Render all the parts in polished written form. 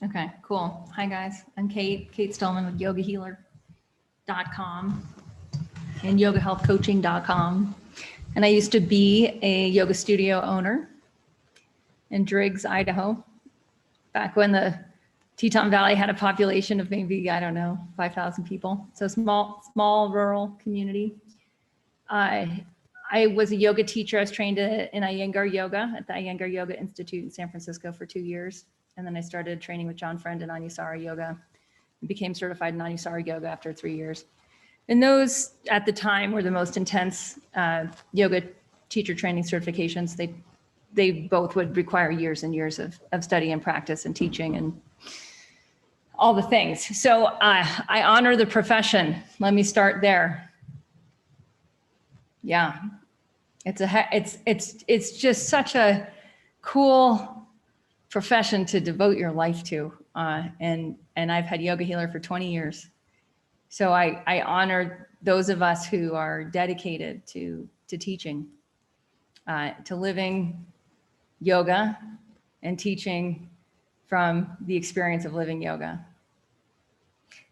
Okay, cool. Hi guys, I'm Kate Stillman with Yogahealer.com and YogaHealthCoaching.com. And I used to be a yoga studio owner in Driggs, Idaho, back when the Teton Valley had a population of maybe, I don't know, 5,000 people. So small rural community. I was a yoga teacher. I was trained in Iyengar Yoga at the Iyengar Yoga Institute in San Francisco for 2 years. And then I started training with John Friend in Anusara Yoga and became certified in Anusara Yoga after 3 years. And those at the time were the most intense yoga teacher training certifications. They both would require years and years of study and practice and teaching and all the things. So I honor the profession. Let me start there. Yeah, it's just such a cool profession to devote your life to. And I've had Yogahealer for 20 years. So I honor those of us who are dedicated to teaching, to living yoga and teaching from the experience of living yoga.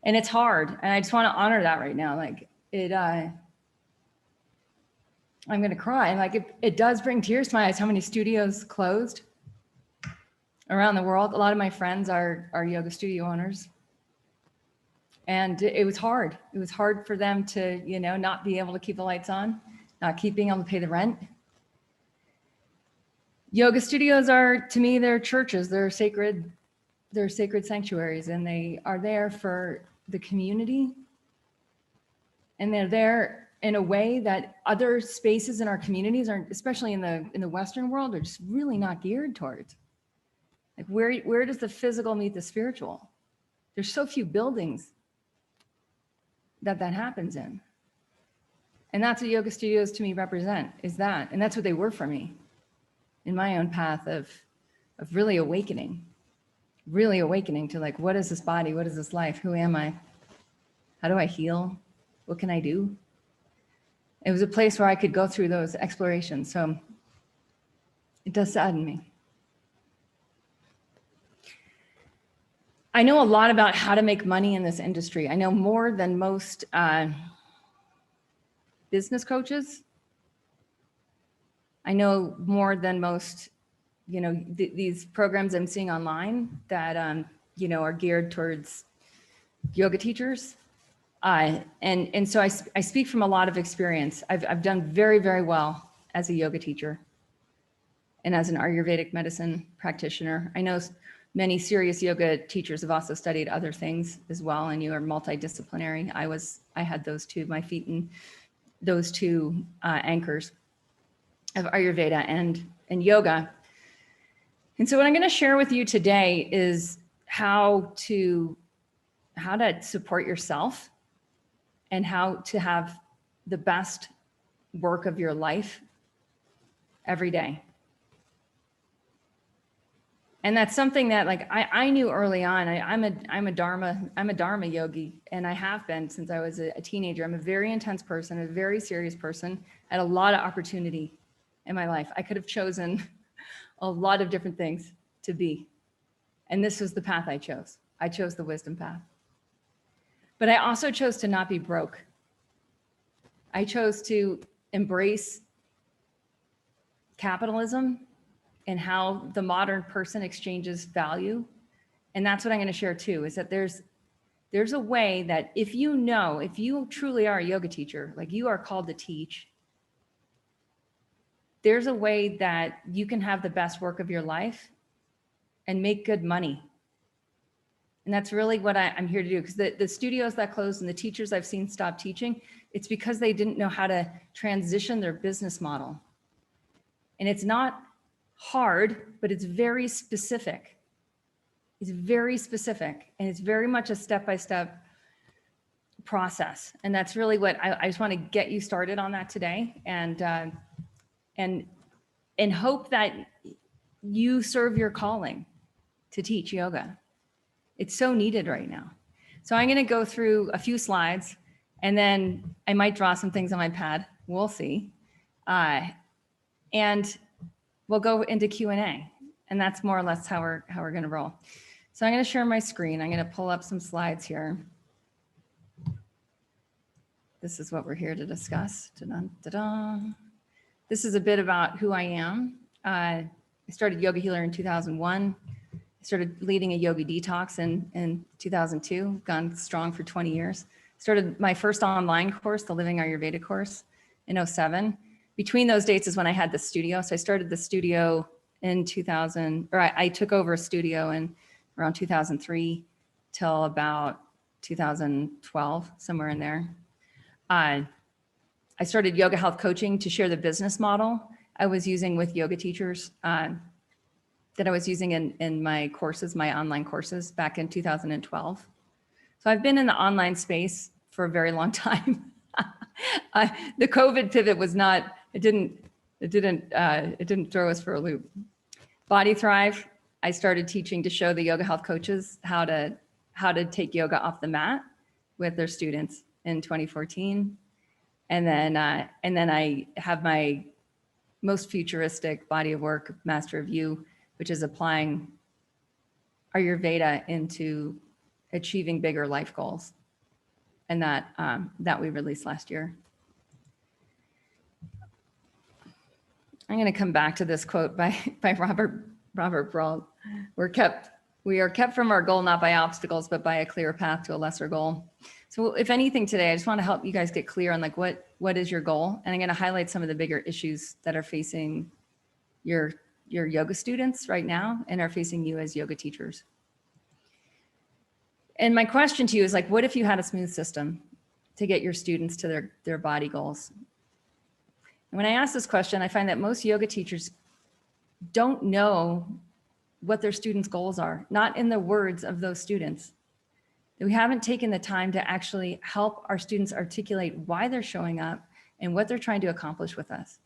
And it's hard. And I just want to honor that right now. Like I'm going to cry. Like it does bring tears to my eyes how many studios closed around the world. A lot of my friends are yoga studio owners. And it was hard. It was hard for them to, not be able to keep the lights on, not being able to pay the rent. Yoga studios are, to me, they're churches. They're sacred sanctuaries, and they are there for the community. And they're there in a way that other spaces in our communities aren't, especially in the Western world, are just really not geared towards. Like where does the physical meet the spiritual? There's so few buildings that happens in. And that's what yoga studios to me represent, is that. And that's what they were for me in my own path of really awakening to like, what is this body? What is this life? Who am I? How do I heal? What can I do? It was a place where I could go through those explorations. So it does sadden me. I know a lot about how to make money in this industry. I know more than most business coaches. I know more than most, these programs I'm seeing online that, are geared towards yoga teachers. And so I speak from a lot of experience. I've done very, very well as a yoga teacher and as an Ayurvedic medicine practitioner. I know many serious yoga teachers have also studied other things as well, and you are multidisciplinary. I had those two, my feet in those two anchors of Ayurveda and yoga. And so what I'm going to share with you today is how to support yourself and how to have the best work of your life every day. And that's something that like I knew early on. I'm a Dharma yogi, and I have been since I was a teenager. I'm a very intense person, a very serious person. I had a lot of opportunity in my life. I could have chosen a lot of different things to be, and this was the path I chose. I chose the wisdom path. But I also chose to not be broke. I chose to embrace capitalism and how the modern person exchanges value. And that's what I'm going to share too, is that there's a way that if you truly are a yoga teacher, like you are called to teach, there's a way that you can have the best work of your life and make good money. And that's really what I'm here to do, because the studios that closed and the teachers I've seen stop teaching, it's because they didn't know how to transition their business model. And it's not hard, but it's very specific. It's very specific, and it's very much a step-by-step process. And that's really what I just want to get you started on that today, and hope that you serve your calling to teach yoga. It's so needed right now. So I'm going to go through a few slides, and then I might draw some things on my pad. We'll see. And we'll go into Q&A, and that's more or less how we're going to roll. So I'm going to share my screen. I'm going to pull up some slides here. This is what we're here to discuss. Ta-dun, ta-dun. This is a bit about who I am. I started Yogahealer in 2001. I started leading a yoga detox in 2002, gone strong for 20 years. Started my first online course, the Living Ayurveda course, in 2007. Between those dates is when I had the studio. So I started the studio in 2000, or I took over a studio in around 2003 till about 2012, somewhere in there. I started yoga health coaching to share the business model I was using with yoga teachers that I was using in my courses, my online courses back in 2012. So I've been in the online space for a very long time. The COVID pivot was not, it didn't throw us for a loop. Body Thrive, I started teaching to show the yoga health coaches how to take yoga off the mat with their students in 2014. And then I have my most futuristic body of work, Master of You, which is applying Ayurveda into achieving bigger life goals. And that we released last year. I'm going to come back to this quote by Robert Brault. We are kept from our goal not by obstacles, but by a clear path to a lesser goal. So if anything today, I just want to help you guys get clear on like what is your goal, and I'm going to highlight some of the bigger issues that are facing your yoga students right now and are facing you as yoga teachers. And my question to you is like, what if you had a smooth system to get your students to their body goals? And when I ask this question, I find that most yoga teachers don't know what their students' goals are, not in the words of those students. We haven't taken the time to actually help our students articulate why they're showing up and what they're trying to accomplish with us.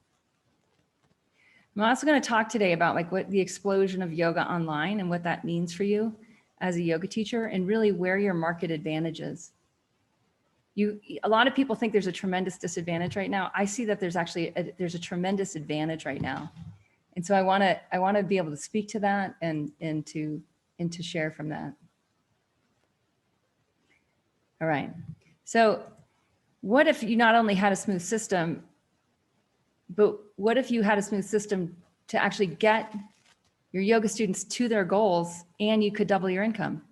I'm also going to talk today about like what the explosion of yoga online and what that means for you as a yoga teacher, and really where your market advantage is. A lot of people think there's a tremendous disadvantage right now. I see that there's actually there's a tremendous advantage right now. And so I want to be able to speak to that and to share from that. All right. So what if you not only had a smooth system, but what if you had a smooth system to actually get your yoga students to their goals and you could double your income?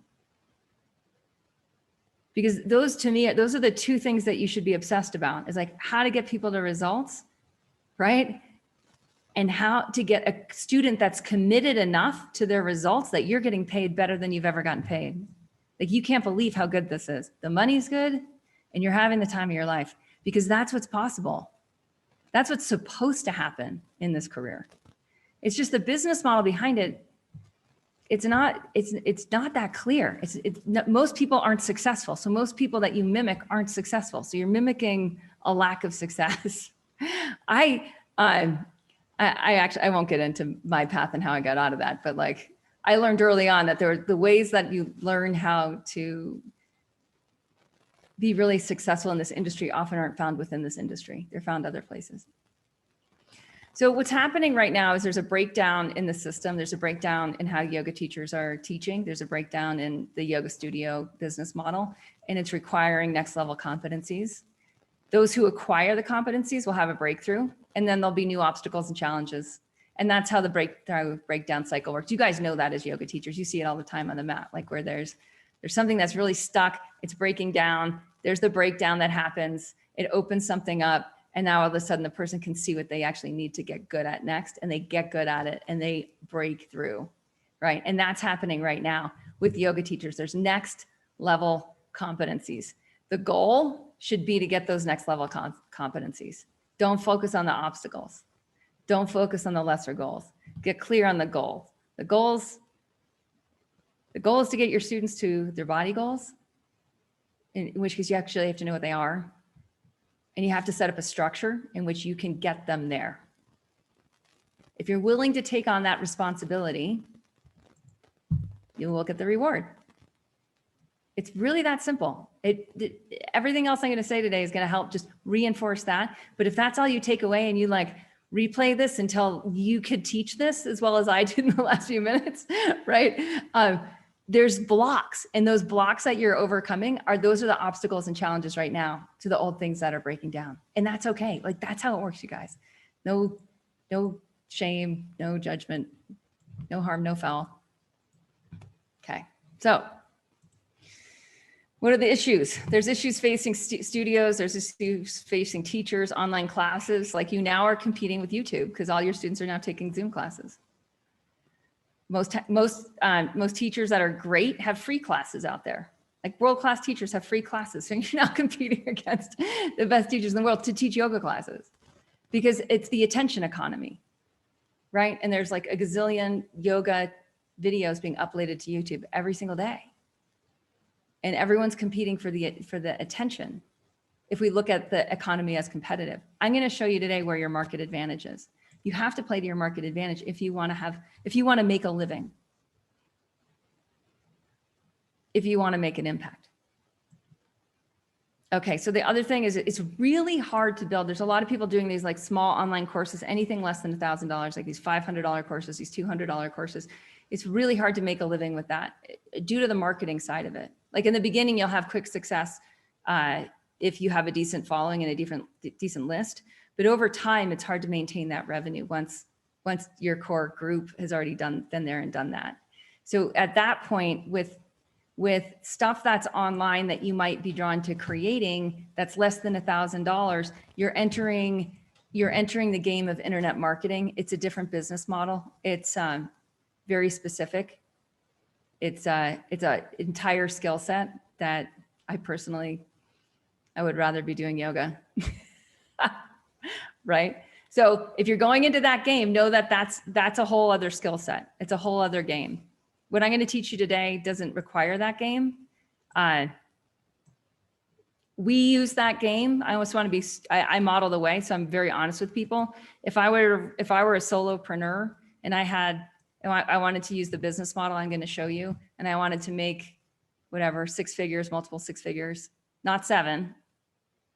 Because those, to me, those are the two things that you should be obsessed about, is like how to get people to results, right? And how to get a student that's committed enough to their results that you're getting paid better than you've ever gotten paid. Like you can't believe how good this is. The money's good and you're having the time of your life, because that's what's possible. That's what's supposed to happen in this career. It's just the business model behind it. It's not that clear. Most people aren't successful. So most people that you mimic aren't successful. So you're mimicking a lack of success. I won't get into my path and how I got out of that, but like I learned early on that there are the ways that you learn how to be really successful in this industry often aren't found within this industry. They're found other places. So what's happening right now is there's a breakdown in the system. There's a breakdown in how yoga teachers are teaching. There's a breakdown in the yoga studio business model, and it's requiring next level competencies. Those who acquire the competencies will have a breakthrough, and then there'll be new obstacles and challenges. And that's how the breakdown cycle works. You guys know that as yoga teachers. You see it all the time on the mat, like where there's something that's really stuck, it's breaking down. There's the breakdown that happens. It opens something up. And now all of a sudden the person can see what they actually need to get good at next, and they get good at it and they break through, right? And that's happening right now with yoga teachers. There's next level competencies. The goal should be to get those next level competencies. Don't focus on the obstacles. Don't focus on the lesser goals. Get clear on the goal. The goal is to get your students to their body goals, in which case you actually have to know what they are. And you have to set up a structure in which you can get them there. If you're willing to take on that responsibility, you will get the reward. It's really that simple. Everything else I'm going to say today is going to help just reinforce that. But if that's all you take away and you like replay this until you could teach this as well as I did in the last few minutes, right? there's blocks, and those blocks that you're overcoming those are the obstacles and challenges right now to the old things that are breaking down. And that's okay. Like, that's how it works, you guys. No shame, no judgment, no harm, no foul. Okay. So what are the issues? There's issues facing studios. There's issues facing teachers, online classes. Like, you now are competing with YouTube because all your students are now taking Zoom classes. Most teachers that are great have free classes out there. Like, world-class teachers have free classes. So you're now competing against the best teachers in the world to teach yoga classes, because it's the attention economy, right? And there's like a gazillion yoga videos being uploaded to YouTube every single day. And everyone's competing for the attention. If we look at the economy as competitive, I'm going to show you today where your market advantage is. You have to play to your market advantage if you want to make a living, if you want to make an impact. Okay, so the other thing is, it's really hard to build. There's a lot of people doing these like small online courses, anything less than $1,000, like these $500 courses, these $200 courses. It's really hard to make a living with that due to the marketing side of it. Like, in the beginning, you'll have quick success if you have a decent following and a decent list. But over time, it's hard to maintain that revenue once your core group has already been there and done that. So at that point, with stuff that's online that you might be drawn to creating, that's less than $1,000, you're entering the game of internet marketing. It's a different business model. It's very specific. It's a entire skill set that I would rather be doing yoga. Right? So if you're going into that game, know that that's a whole other skill set. It's a whole other game. What I'm going to teach you today doesn't require that game. We use that game. I always want to be, I model the way. So I'm very honest with people. If I were a solopreneur and I wanted to use the business model I'm going to show you, and I wanted to make whatever, 6 figures, multiple 6 figures, not 7,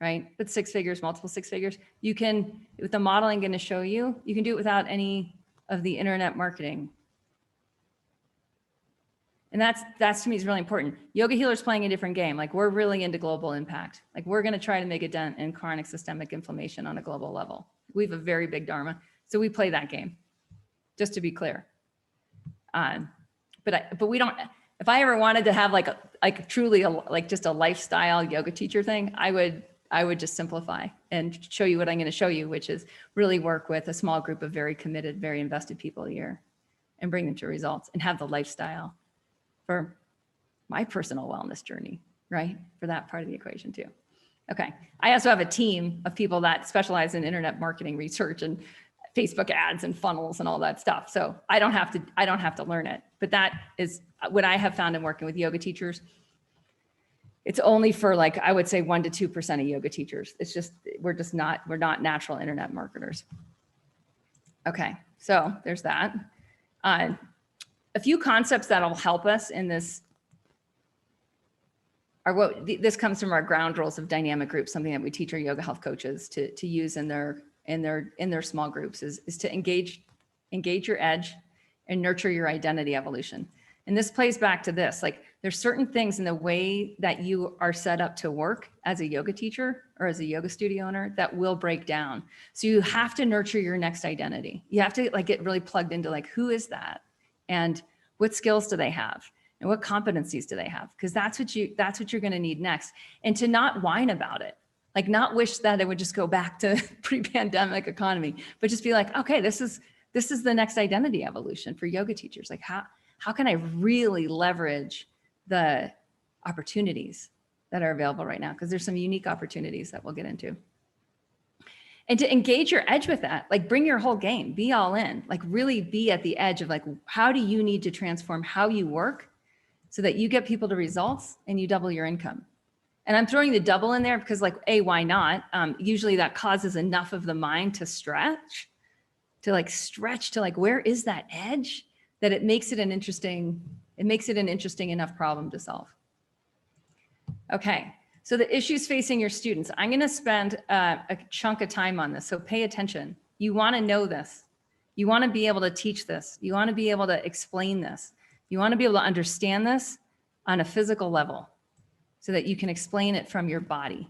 right? But 6 figures, multiple 6 figures. You can, with the model I'm going to show you, you can do it without any of the internet marketing. And that's to me is really important. Yoga Healer's playing a different game. Like, we're really into global impact. Like, we're going to try to make a dent in chronic systemic inflammation on a global level. We have a very big dharma. So we play that game, just to be clear. But we don't, if I ever wanted to have like truly just a lifestyle yoga teacher thing, I would just simplify and show you what I'm going to show you, which is really work with a small group of very committed, very invested people a year and bring them to results and have the lifestyle for my personal wellness journey, right? For that part of the equation too. Okay. I also have a team of people that specialize in internet marketing research and Facebook ads and funnels and all that stuff. So I don't have to learn it, but that is what I have found in working with yoga teachers. It's only for like, I would say 1% to 2% of yoga teachers. It's just, we're not natural internet marketers. Okay. So there's that. A few concepts that'll help us in this are this comes from our ground rules of dynamic groups, something that we teach our yoga health coaches to use in their small groups is to engage your edge and nurture your identity evolution. And this plays back to this, like, there's certain things in the way that you are set up to work as a yoga teacher or as a yoga studio owner that will break down. So you have to nurture your next identity. You have to get really plugged into who is that? And what skills do they have? And what competencies do they have? Because that's what you're going to need next. And to not whine about it, not wish that it would just go back to pre-pandemic economy, but just be like, okay, this is the next identity evolution for yoga teachers. Like, how can I really leverage the opportunities that are available right now? Because there's some unique opportunities that we'll get into. And to engage your edge with that, bring your whole game, be all in, really be at the edge of how do you need to transform how you work so that you get people to results and you double your income. And I'm throwing the double in there because why not? Usually that causes enough of the mind to stretch to where is that edge that it makes it an interesting enough problem to solve. Okay. So the issues facing your students, I'm going to spend a chunk of time on this. So pay attention. You want to know this. You want to be able to teach this. You want to be able to explain this You want to be able to understand this on a physical level so that you can explain it from your body.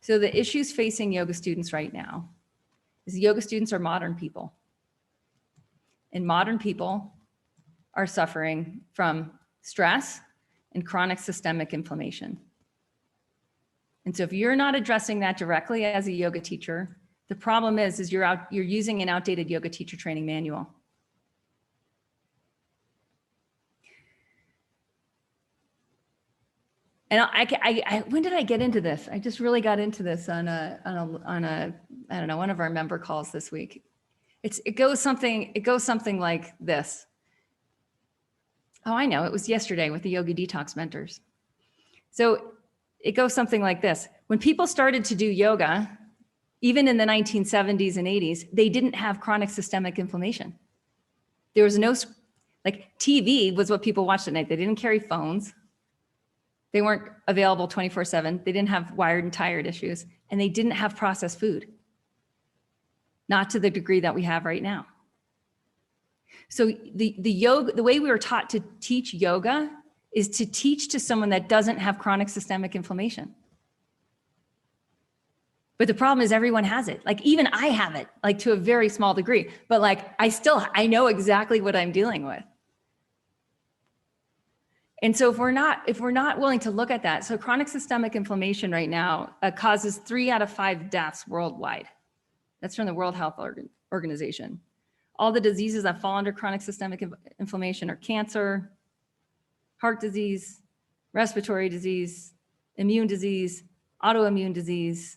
So the issues facing yoga students right now is yoga students are modern people. And modern people are suffering from stress and chronic systemic inflammation. And so if you're not addressing that directly as a yoga teacher, the problem is you're using an outdated yoga teacher training manual. And when did I get into this? I just really got into this on a I don't know, one of our member calls this week. It goes something like this. Oh, I know, it was yesterday with the Yogi Detox mentors. So it goes something like this. When people started to do yoga, even in the 1970s and 80s, they didn't have chronic systemic inflammation. There was no, like TV was what people watched at night. They didn't carry phones. They weren't available 24/7. They didn't have wired and tired issues, and they didn't have processed food. Not to the degree that we have right now. So the way we were taught to teach yoga is to teach to someone that doesn't have chronic systemic inflammation. But the problem is everyone has it. Like even I have it, like to a very small degree, but like I know exactly what I'm dealing with. And so if we're not willing to look at that, so chronic systemic inflammation right now causes 3 out of 5 deaths worldwide. That's from the World Health Organization. All the diseases that fall under chronic systemic inflammation are cancer, heart disease, respiratory disease, immune disease, autoimmune disease.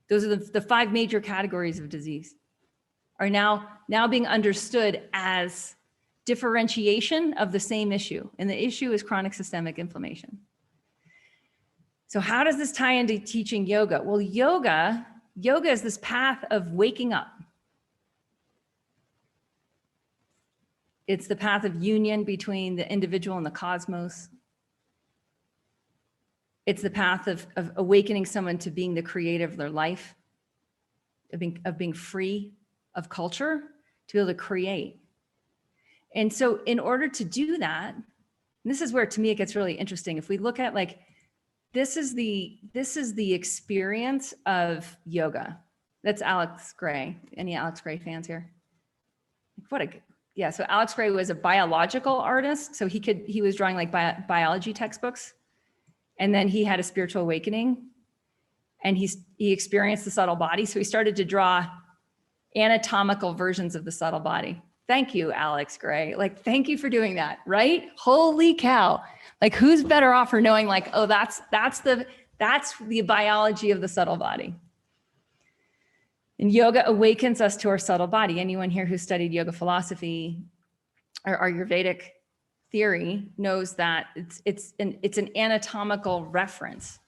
Those are the 5 major categories of disease are now being understood as differentiation of the same issue. And the issue is chronic systemic inflammation. So how does this tie into teaching yoga? Well, yoga is this path of waking up. It's the path of union between the individual and the cosmos. It's the path of awakening someone to being the creator of their life, of being free of culture, to be able to create. And so in order to do that, and this is where to me it gets really interesting. If we look at like, this is the experience of yoga. That's Alex Gray. Any Alex Gray fans here? So Alex Gray was a biological artist. So he was drawing like biology textbooks. And then he had a spiritual awakening and he experienced the subtle body. So he started to draw anatomical versions of the subtle body. Thank you, Alex Gray. Like, thank you for doing that, right? Holy cow. Like, who's better off for knowing like, oh, that's the biology of the subtle body. And yoga awakens us to our subtle body. Anyone here who studied yoga philosophy or Ayurvedic theory knows that it's an anatomical reference,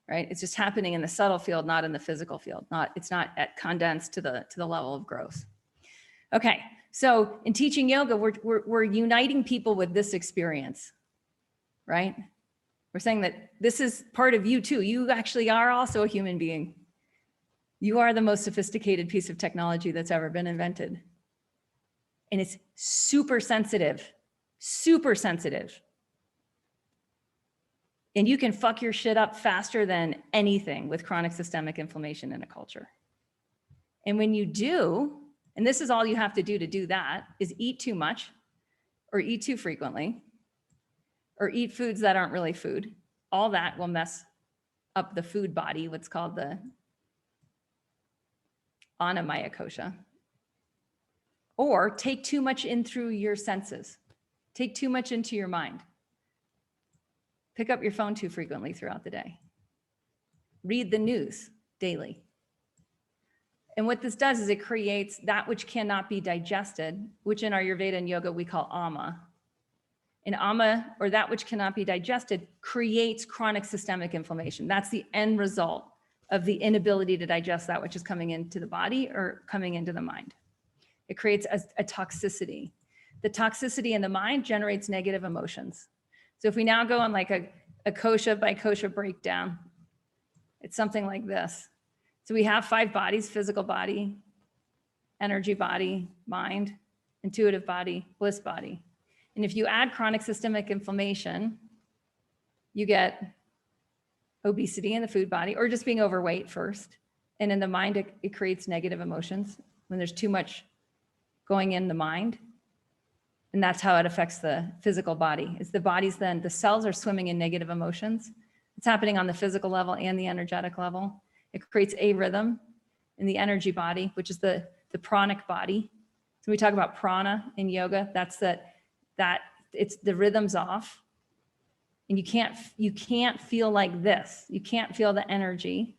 right? It's just happening in the subtle field, not in the physical field. It's not condensed to the level of growth. Okay, so in teaching yoga, we're uniting people with this experience, right? We're saying that this is part of you too. You actually are also a human being. You are the most sophisticated piece of technology that's ever been invented. And it's super sensitive, super sensitive. And you can fuck your shit up faster than anything with chronic systemic inflammation in a culture. And when you do, and this is all you have to do that, is eat too much or eat too frequently or eat foods that aren't really food. All that will mess up the food body, what's called the Annamaya kosha. Or take too much in through your senses. Take too much into your mind. Pick up your phone too frequently throughout the day. Read the news daily. And what this does is it creates that which cannot be digested, which in Ayurveda and yoga we call ama. And ama, or that which cannot be digested, creates chronic systemic inflammation. That's the end result of the inability to digest that which is coming into the body or coming into the mind. It creates a toxicity. The toxicity in the mind generates negative emotions. So if we now go on like a kosha by kosha breakdown, it's something like this. So we have 5 bodies: physical body, energy body, mind, intuitive body, bliss body. And if you add chronic systemic inflammation, you get obesity in the food body, or just being overweight first. And in the mind, it creates negative emotions when there's too much going in the mind. And that's how it affects the physical body. It's the body's then, the cells are swimming in negative emotions. It's happening on the physical level and the energetic level. It creates a rhythm in the energy body, which is the pranic body. So we talk about prana in yoga. That's that it's the rhythm's off. And you can't feel like this. You can't feel the energy.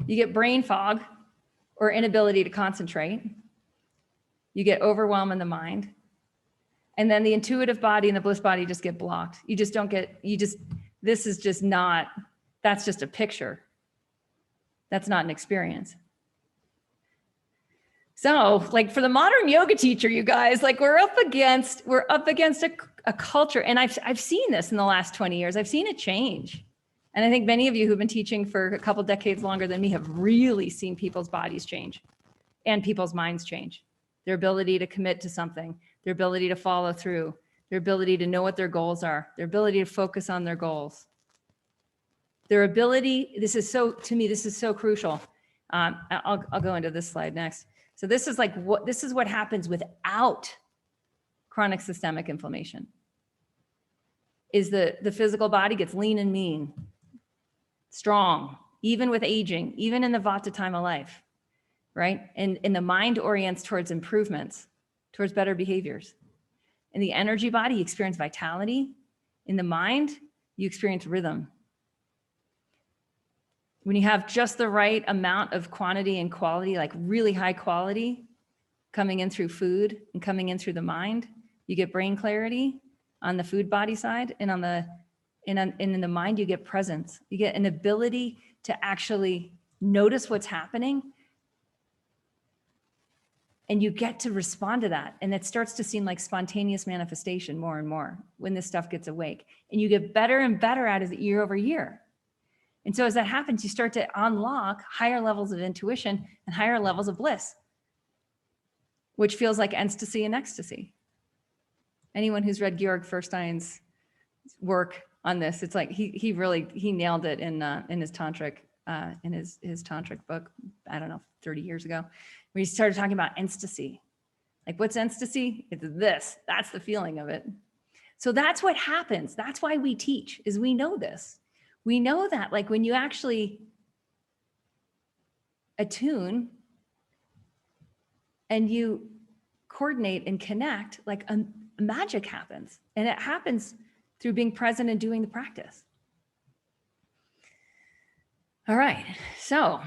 You get brain fog or inability to concentrate. You get overwhelm in the mind. And then the intuitive body and the bliss body just get blocked. You just don't get, this is just not, that's just a picture. That's not an experience. So like for the modern yoga teacher, you guys, like we're up against a culture. And I've seen this in the last 20 years. I've seen it change. And I think many of you who've been teaching for a couple decades longer than me have really seen people's bodies change and people's minds change. Their ability to commit to something, their ability to follow through, their ability to know what their goals are, their ability to focus on their goals. Their ability, to me, this is so crucial. I'll go into this slide next. So this is what happens without chronic systemic inflammation. Is the physical body gets lean and mean, strong, even with aging, even in the Vata time of life, right? And the mind orients towards improvements, towards better behaviors. In the energy body, you experience vitality. In the mind, you experience rhythm. When you have just the right amount of quantity and quality, like really high quality, coming in through food and coming in through the mind, you get brain clarity on the food body side, and in the mind, you get presence. You get an ability to actually notice what's happening, and you get to respond to that. And it starts to seem like spontaneous manifestation more and more when this stuff gets awake. And you get better and better at it year over year. And so as that happens, you start to unlock higher levels of intuition and higher levels of bliss, which feels like ecstasy and ecstasy. Anyone who's read Georg Furstein's work on this, it's like he nailed it in his tantric book, I don't know, 30 years ago, where he started talking about ecstasy. Like, what's ecstasy? It's this. That's the feeling of it. So that's what happens. That's why we teach, is we know this. We know that, like, when you actually attune and you coordinate and connect, like magic happens. And it happens through being present and doing the practice. All right, so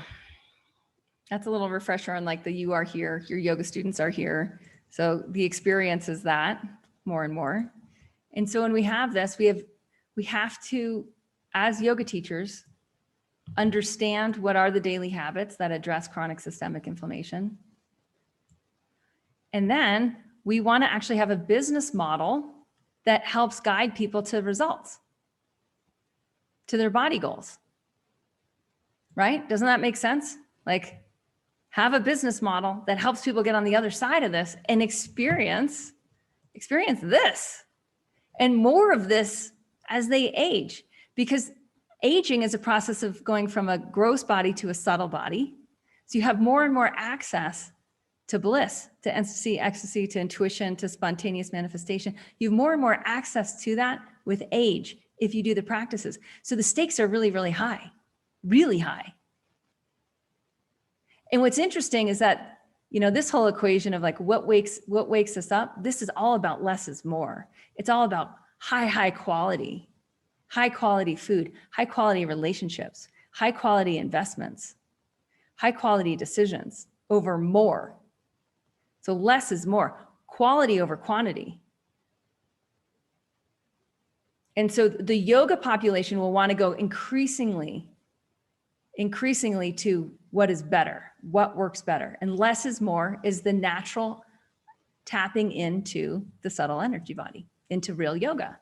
that's a little refresher on like you are here, your yoga students are here. So the experience is that more and more. And so when we have this, we have to, as yoga teachers, understand what are the daily habits that address chronic systemic inflammation. And then we want to actually have a business model that helps guide people to results, to their body goals. Right? Doesn't that make sense? Like, have a business model that helps people get on the other side of this and experience this and more of this as they age. Because aging is a process of going from a gross body to a subtle body. So you have more and more access to bliss, to ecstasy, to intuition, to spontaneous manifestation. You have more and more access to that with age if you do the practices. So the stakes are really, really high, really high. And what's interesting is that, you know, this whole equation of like what wakes us up, this is all about less is more. It's all about high quality food, high quality relationships, high quality investments, high quality decisions over more. So less is more, quality over quantity. And so the yoga population will want to go increasingly to what is better, what works better. And less is more is the natural tapping into the subtle energy body, into real yoga,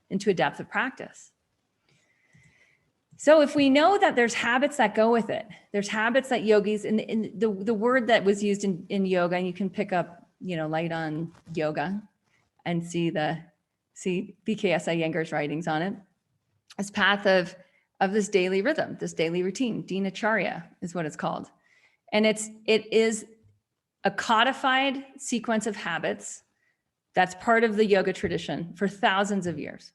into a depth of practice. So if we know that there's habits that go with it, there's habits that yogis, and the word that was used in yoga, and you can pick up light on yoga and see BKS Iyengar's writings on it, as path of this daily rhythm, this daily routine. Dinacharya is what it's called. And it is a codified sequence of habits that's part of the yoga tradition for thousands of years.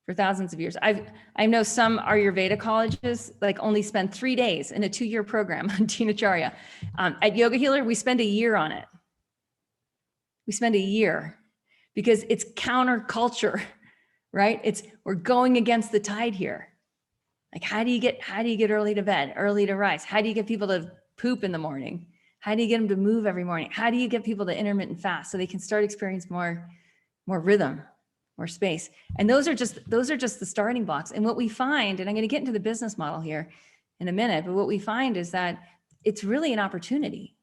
I know some Ayurveda colleges only spend 3 days in a 2-year program on Dinacharya. At Yogahealer, we spend a year on it. We spend a year because it's counterculture, right? We're going against the tide here. How do you get early to bed, early to rise? How do you get people to poop in the morning? How do you get them to move every morning? How do you get people to intermittent fast so they can start experiencing more rhythm, more space? And those are just the starting blocks. And what we find, and I'm going to get into the business model here in a minute, but what we find is that it's really an opportunity.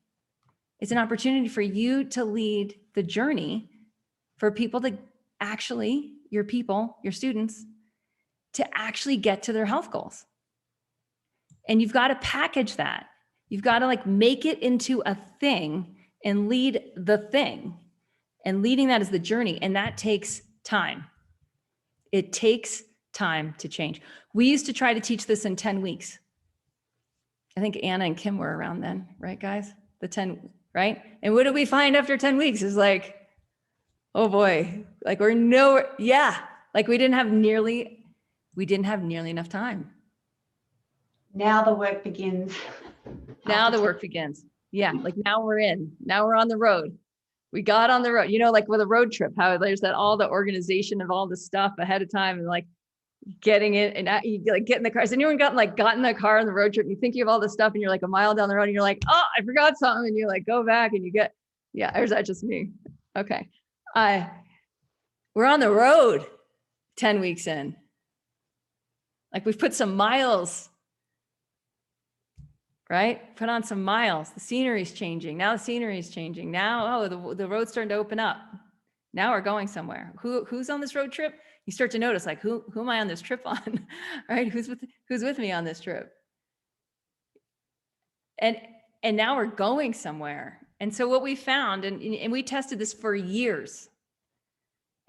It's an opportunity for you to lead the journey for people to actually, your students, to actually get to their health goals. And you've got to package that. You've got to make it into a thing and lead the thing. And leading that is the journey. And that takes time. It takes time to change. We used to try to teach this in 10 weeks. I think Anna and Kim were around then, right, guys? The 10, right? And what did we find after 10 weeks? Is oh boy, we're nowhere. Yeah. We didn't have nearly enough time. Now the work begins. Yeah. Now we're on the road. We got on the road, with a road trip, how there's all the organization of all the stuff ahead of time and getting it and you get in the car. Has anyone got in the car on the road trip? You think you have all this stuff and you're a mile down the road and you're oh, I forgot something. And you go back and you get, yeah, or is that just me? Okay. We're on the road 10 weeks in. We've put some miles, right? Put on some miles. The scenery's changing. Now the scenery's changing. Now, the road's starting to open up. Now we're going somewhere. Who's on this road trip? You start to notice who am I on this trip on, right? Who's with me on this trip? And now we're going somewhere. And so what we found, and we tested this for years.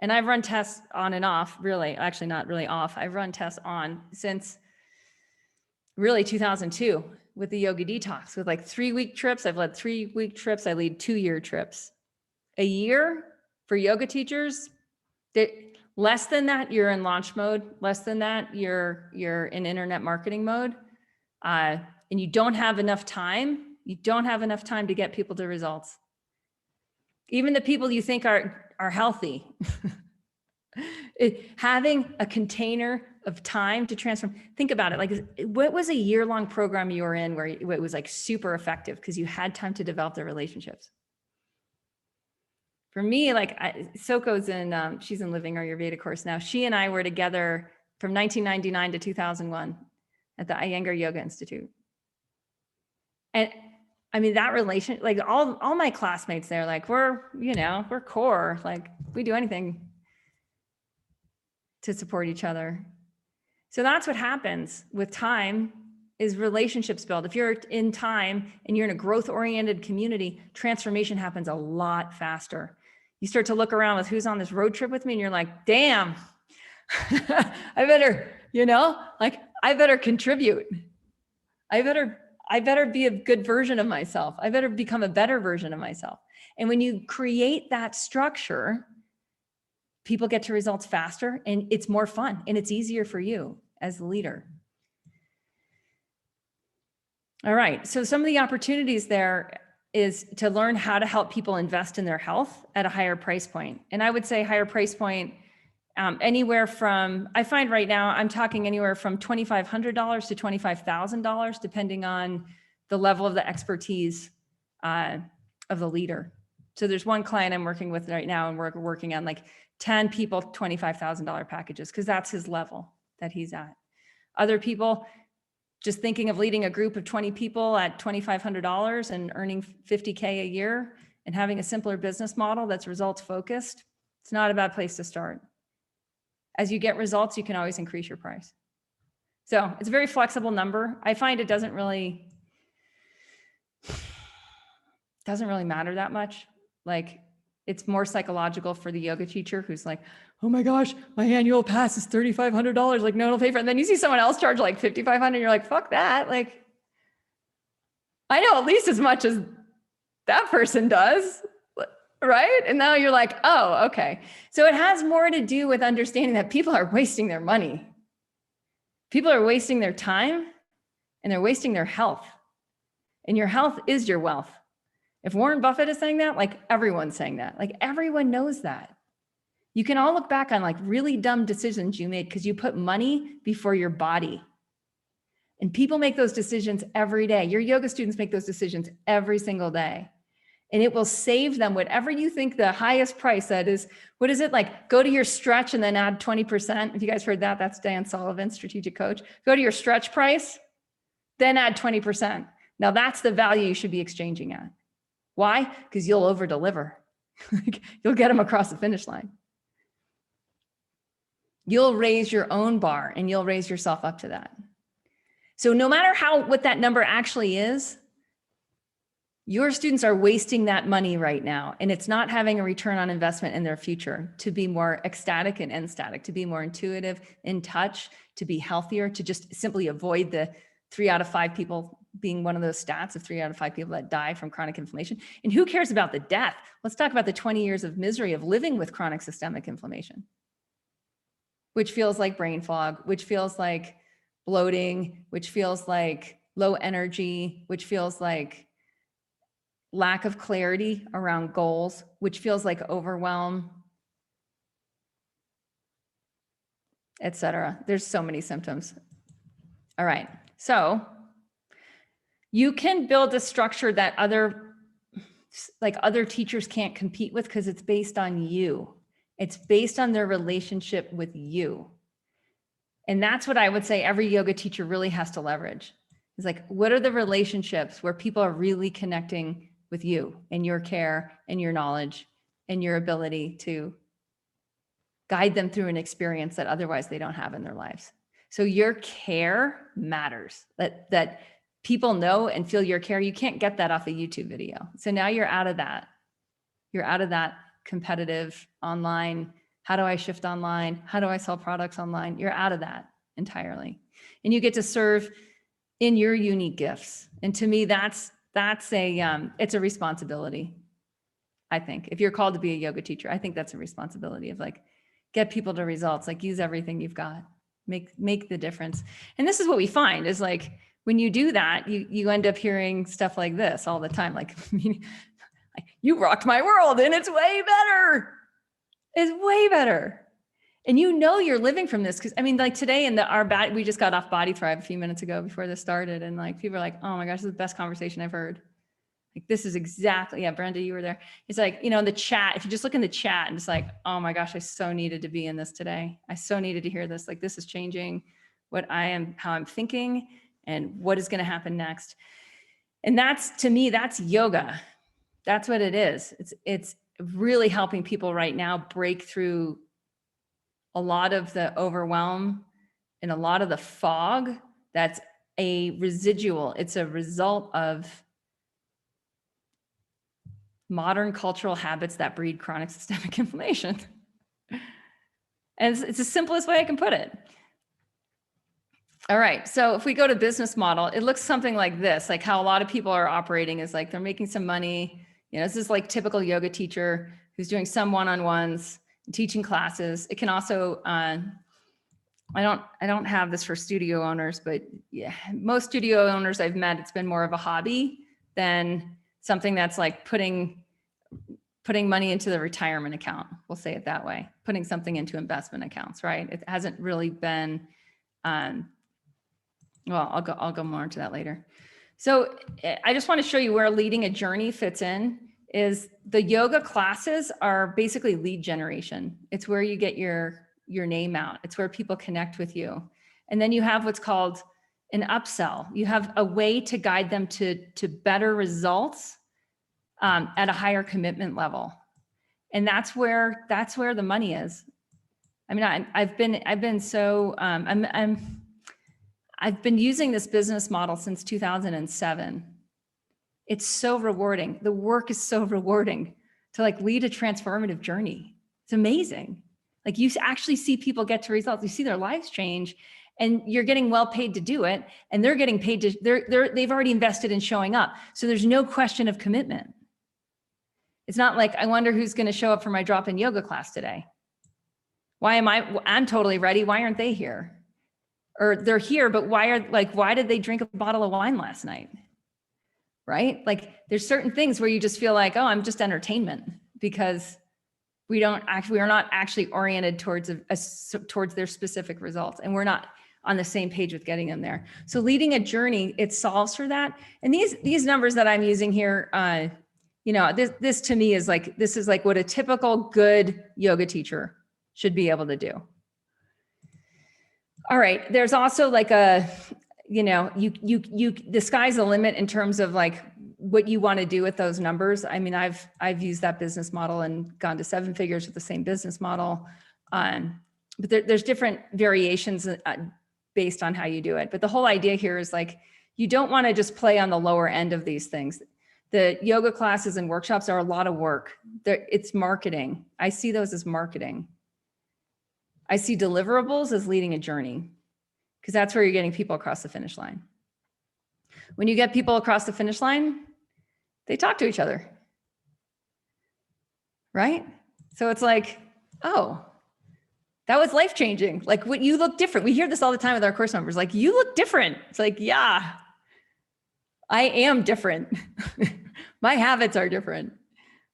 And I've run tests on and off, really, actually not really off. I've run tests on since really 2002 with the yoga detox with 3-week trips. I've led 3-week trips. I lead 2-year trips. A year for yoga teachers, less than that, you're in launch mode. Less than that, you're in internet marketing mode. And you don't have enough time. You don't have enough time to get people to results. Even the people you think are healthy. Having a container of time to transform. Think about it. What was a year-long program you were in where it was super effective because you had time to develop the relationships? For me, Soko's she's in Living Ayurveda course now. She and I were together from 1999 to 2001 at the Iyengar Yoga Institute. And I mean, that relation, all my classmates there, we're core, we do anything to support each other. So that's what happens with time is relationships build. If you're in time and you're in a growth-oriented community, transformation happens a lot faster. You start to look around with who's on this road trip with me and you're damn, I better, I better contribute. I better be a good version of myself. I better become a better version of myself. And when you create that structure, people get to results faster and it's more fun and it's easier for you as the leader. All right. So some of the opportunities there is to learn how to help people invest in their health at a higher price point. And I would say higher price point, anywhere from, I find right now, I'm talking anywhere from $2,500 to $25,000, depending on the level of the expertise of the leader. So there's one client I'm working with right now and we're working on 10 people, $25,000 packages, because that's his level that he's at. Other people just thinking of leading a group of 20 people at $2,500 and earning $50K a year and having a simpler business model that's results focused. It's not a bad place to start. As you get results, you can always increase your price. So it's a very flexible number. I find it doesn't really matter that much. Like it's more psychological for the yoga teacher who's like, oh my gosh, my annual pass is $3,500. Like no one will pay for it. And then you see someone else charge like $5,500. You're like, fuck that. Like I know at least as much as that person does. Right. And now you're like, oh, okay. So it has more to do with understanding that people are wasting their money. People are wasting their time and they're wasting their health. And your health is your wealth. If Warren Buffett is saying that, like everyone's saying that, like everyone knows that. You can all look back on like really dumb decisions you made because you put money before your body. And people make those decisions every day. Your yoga students make those decisions every single day. And it will save them whatever you think the highest price that is. What is it like? Go to your stretch and then add 20%. If you guys heard that, that's Dan Sullivan, strategic coach. Go to your stretch price, then add 20%. Now that's the value you should be exchanging at. Why? Because you'll over deliver. You'll get them across the finish line. You'll raise your own bar and you'll raise yourself up to that. So no matter what that number actually is, your students are wasting that money right now, and it's not having a return on investment in their future to be more ecstatic and enstatic, to be more intuitive, in touch, to be healthier, to just simply avoid the 3 out of 5 people being one of those stats of 3 out of 5 people that die from chronic inflammation. And who cares about the death? Let's talk about the 20 years of misery of living with chronic systemic inflammation, which feels like brain fog, which feels like bloating, which feels like low energy, which feels like lack of clarity around goals, which feels like overwhelm, etc. There's so many symptoms. All right. So you can build a structure that other teachers can't compete with because it's based on you. It's based on their relationship with you. And that's what I would say every yoga teacher really has to leverage. It's like, what are the relationships where people are really connecting with you and your care and your knowledge and your ability to guide them through an experience that otherwise they don't have in their lives. So your care matters, that people know and feel your care. You can't get that off a YouTube video. So now you're out of that. You're out of that competitive online. How do I shift online? How do I sell products online? You're out of that entirely. And you get to serve in your unique gifts. And to me, it's a responsibility. I think if you're called to be a yoga teacher, I think that's a responsibility of like, get people to results, like use everything you've got, make the difference. And this is what we find is like, when you do that, you end up hearing stuff like this all the time. Like, you rocked my world and it's way better. It's way better. And you're living from this. Cause I mean, like today we just got off Body Thrive a few minutes ago before this started. And like, people are like, oh my gosh, this is the best conversation I've heard. Like, this is exactly, yeah, Brenda, you were there. It's like, in the chat, if you just look in the chat and it's like, oh my gosh, I so needed to be in this today. I so needed to hear this. Like, this is changing how I'm thinking and what is going to happen next. And to me, that's yoga. That's what it is. It's really helping people right now break through a lot of the overwhelm and a lot of the fog. That's a residual. It's a result of modern cultural habits that breed chronic systemic inflammation. And it's the simplest way I can put it. All right, so if we go to business model, it looks something like this, like how a lot of people are operating is like they're making some money. This is like typical yoga teacher who's doing some one-on-ones, teaching classes. It can also, I don't have this for studio owners, but yeah, most studio owners I've met, it's been more of a hobby than something that's like putting money into the retirement account. We'll say it that way, putting something into investment accounts, right? It hasn't really been, well, I'll go more into that later. So I just want to show you where leading a journey fits in. Is the yoga classes are basically lead generation. It's where you get your name out. It's where people connect with you. And then you have what's called an upsell. You have a way to guide them to better results at a higher commitment level. And that's where the money is. I mean, I've been using this business model since 2007. It's so rewarding. The work is so rewarding. to like lead a transformative journey. It's amazing. Like you actually see people get to results. You see their lives change, and you're getting well paid to do it. And they're getting paid to, they've already invested in showing up. So there's no question of commitment. It's not like, I wonder who's going to show up for my drop-in yoga class today. I'm totally ready. Why aren't they here? Or they're here, but why did they drink a bottle of wine last night? Right? Like there's certain things where you just feel like, oh, I'm just entertainment, because we are not actually oriented towards towards their specific results. And we're not on the same page with getting them there. So leading a journey, it solves for that. And these numbers that I'm using here, this to me is like, this is like what a typical good yoga teacher should be able to do. All right. There's also like the sky's the limit in terms of like what you want to do with those numbers. I mean, I've used that business model and gone to 7 figures with the same business model. But there's different variations based on how you do it. But the whole idea here is like, you don't want to just play on the lower end of these things. The yoga classes and workshops are a lot of work. It's marketing. I see those as marketing. I see deliverables as leading a journey, because that's where you're getting people across the finish line. When you get people across the finish line, they talk to each other, right? So it's like, oh, that was life-changing. Like, what, you look different. We hear this all the time with our course members, like, you look different. It's like, yeah, I am different. My habits are different,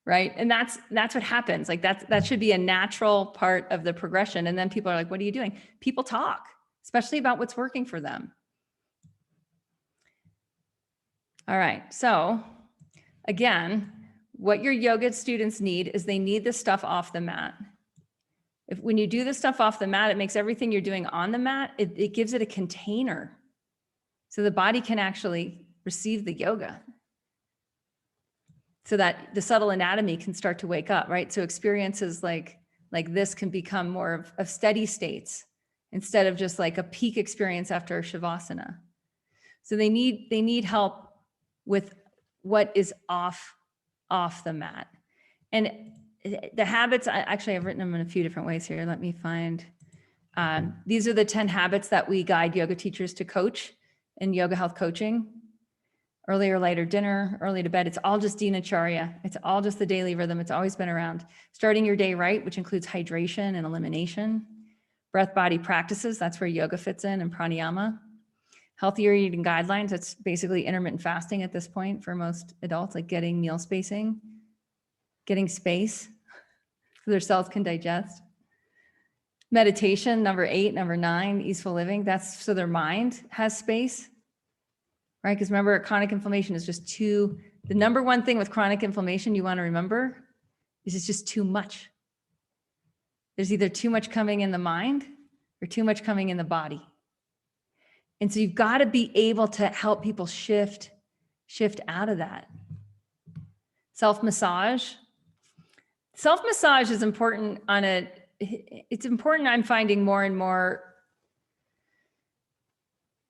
right? And that's what happens. Like that should be a natural part of the progression. And then people are like, what are you doing? People talk, especially about what's working for them. All right. So again, what your yoga students need is they need the stuff off the mat. When you do the stuff off the mat, it makes everything you're doing on the mat, it gives it a container. So the body can actually receive the yoga, so that the subtle anatomy can start to wake up, right? So experiences like this can become more of steady states instead of just like a peak experience after Shavasana. So they need help with what is off the mat. And the habits, actually I've written them in a few different ways here. Let me find, these are the 10 habits that we guide yoga teachers to coach in yoga health coaching. Early or later dinner, early to bed. It's all just dinacharya. It's all just the daily rhythm. It's always been around. Starting your day right, which includes hydration and elimination. Breath body practices, that's where yoga fits in, and pranayama. Healthier eating guidelines, that's basically intermittent fasting at this point for most adults, like getting meal spacing, getting space so their cells can digest. Meditation, number 8, number 9, easeful living, that's so their mind has space. Right? Because remember, chronic inflammation is just the number one thing with chronic inflammation you want to remember is it's just too much. There's either too much coming in the mind or too much coming in the body. And so you've got to be able to help people shift out of that. Self-massage. Self-massage is important it's important, I'm finding more and more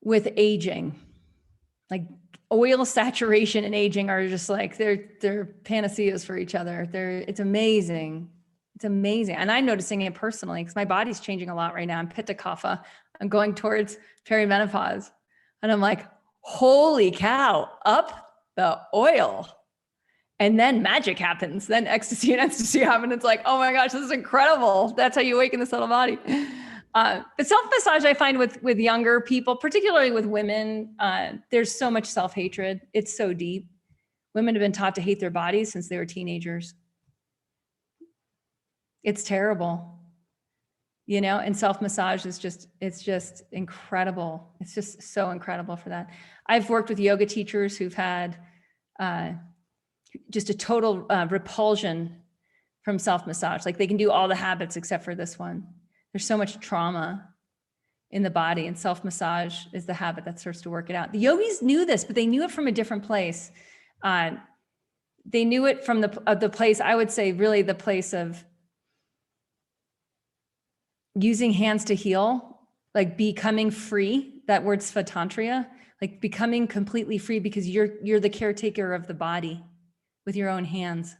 with aging. Like oil saturation and aging are just like, they're panaceas for each other. It's amazing. It's amazing. And I'm noticing it personally because my body's changing a lot right now. I'm pitta kapha. I'm going towards perimenopause. And I'm like, holy cow, up the oil. And then magic happens. Then ecstasy and ecstasy happen. It's like, oh my gosh, this is incredible. That's how you awaken the subtle body. But self-massage, I find with younger people, particularly with women, there's so much self-hatred. It's so deep. Women have been taught to hate their bodies since they were teenagers. It's terrible, and self-massage is it's just incredible. It's just so incredible for that. I've worked with yoga teachers who've had just a total repulsion from self-massage. Like they can do all the habits except for this one. There's so much trauma in the body, and self-massage is the habit that starts to work it out. The yogis knew this, but they knew it from a different place. They knew it from the place, I would say, really the place of using hands to heal, like becoming free. That word svatantriya, like becoming completely free because you're the caretaker of the body with your own hands.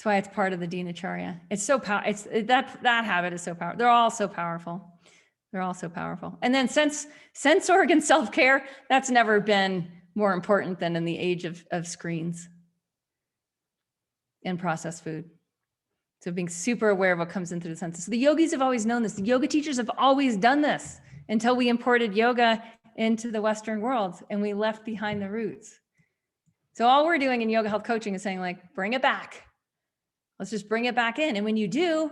That's why it's part of the dinacharya. It's so powerful. That habit is so powerful. They're all so powerful. They're all so powerful. And then sense organ self-care, that's never been more important than in the age of screens and processed food. So being super aware of what comes in through the senses. So the yogis have always known this. The yoga teachers have always done this until we imported yoga into the Western world and we left behind the roots. So all we're doing in yoga health coaching is saying, like, bring it back. Let's just bring it back in. And when you do,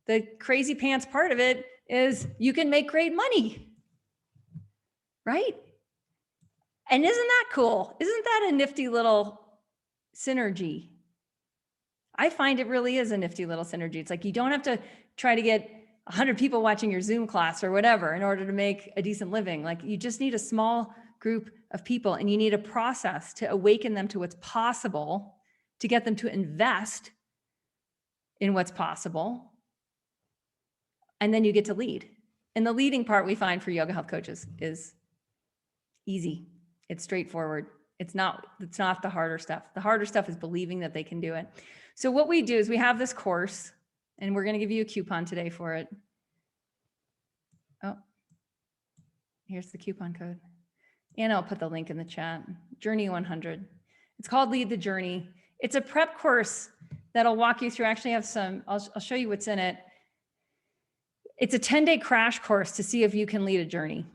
the crazy pants part of it is you can make great money, right? And isn't that cool? Isn't that a nifty little synergy? I find it really is a nifty little synergy. It's like you don't have to try to get 100 people watching your Zoom class or whatever in order to make a decent living. Like you just need a small group of people and you need a process to awaken them to what's possible, to get them to invest in what's possible. And then you get to lead. And the leading part we find for yoga health coaches is easy. It's straightforward. It's not the harder stuff. The harder stuff is believing that they can do it. So what we do is we have this course and we're going to give you a coupon today for it. Oh, here's the coupon code. And I'll put the link in the chat. Journey 100. It's called Lead the Journey. It's a prep course that'll walk you through. Actually, have some, I'll show you what's in it. It's a 10-day crash course to see if you can lead a journey.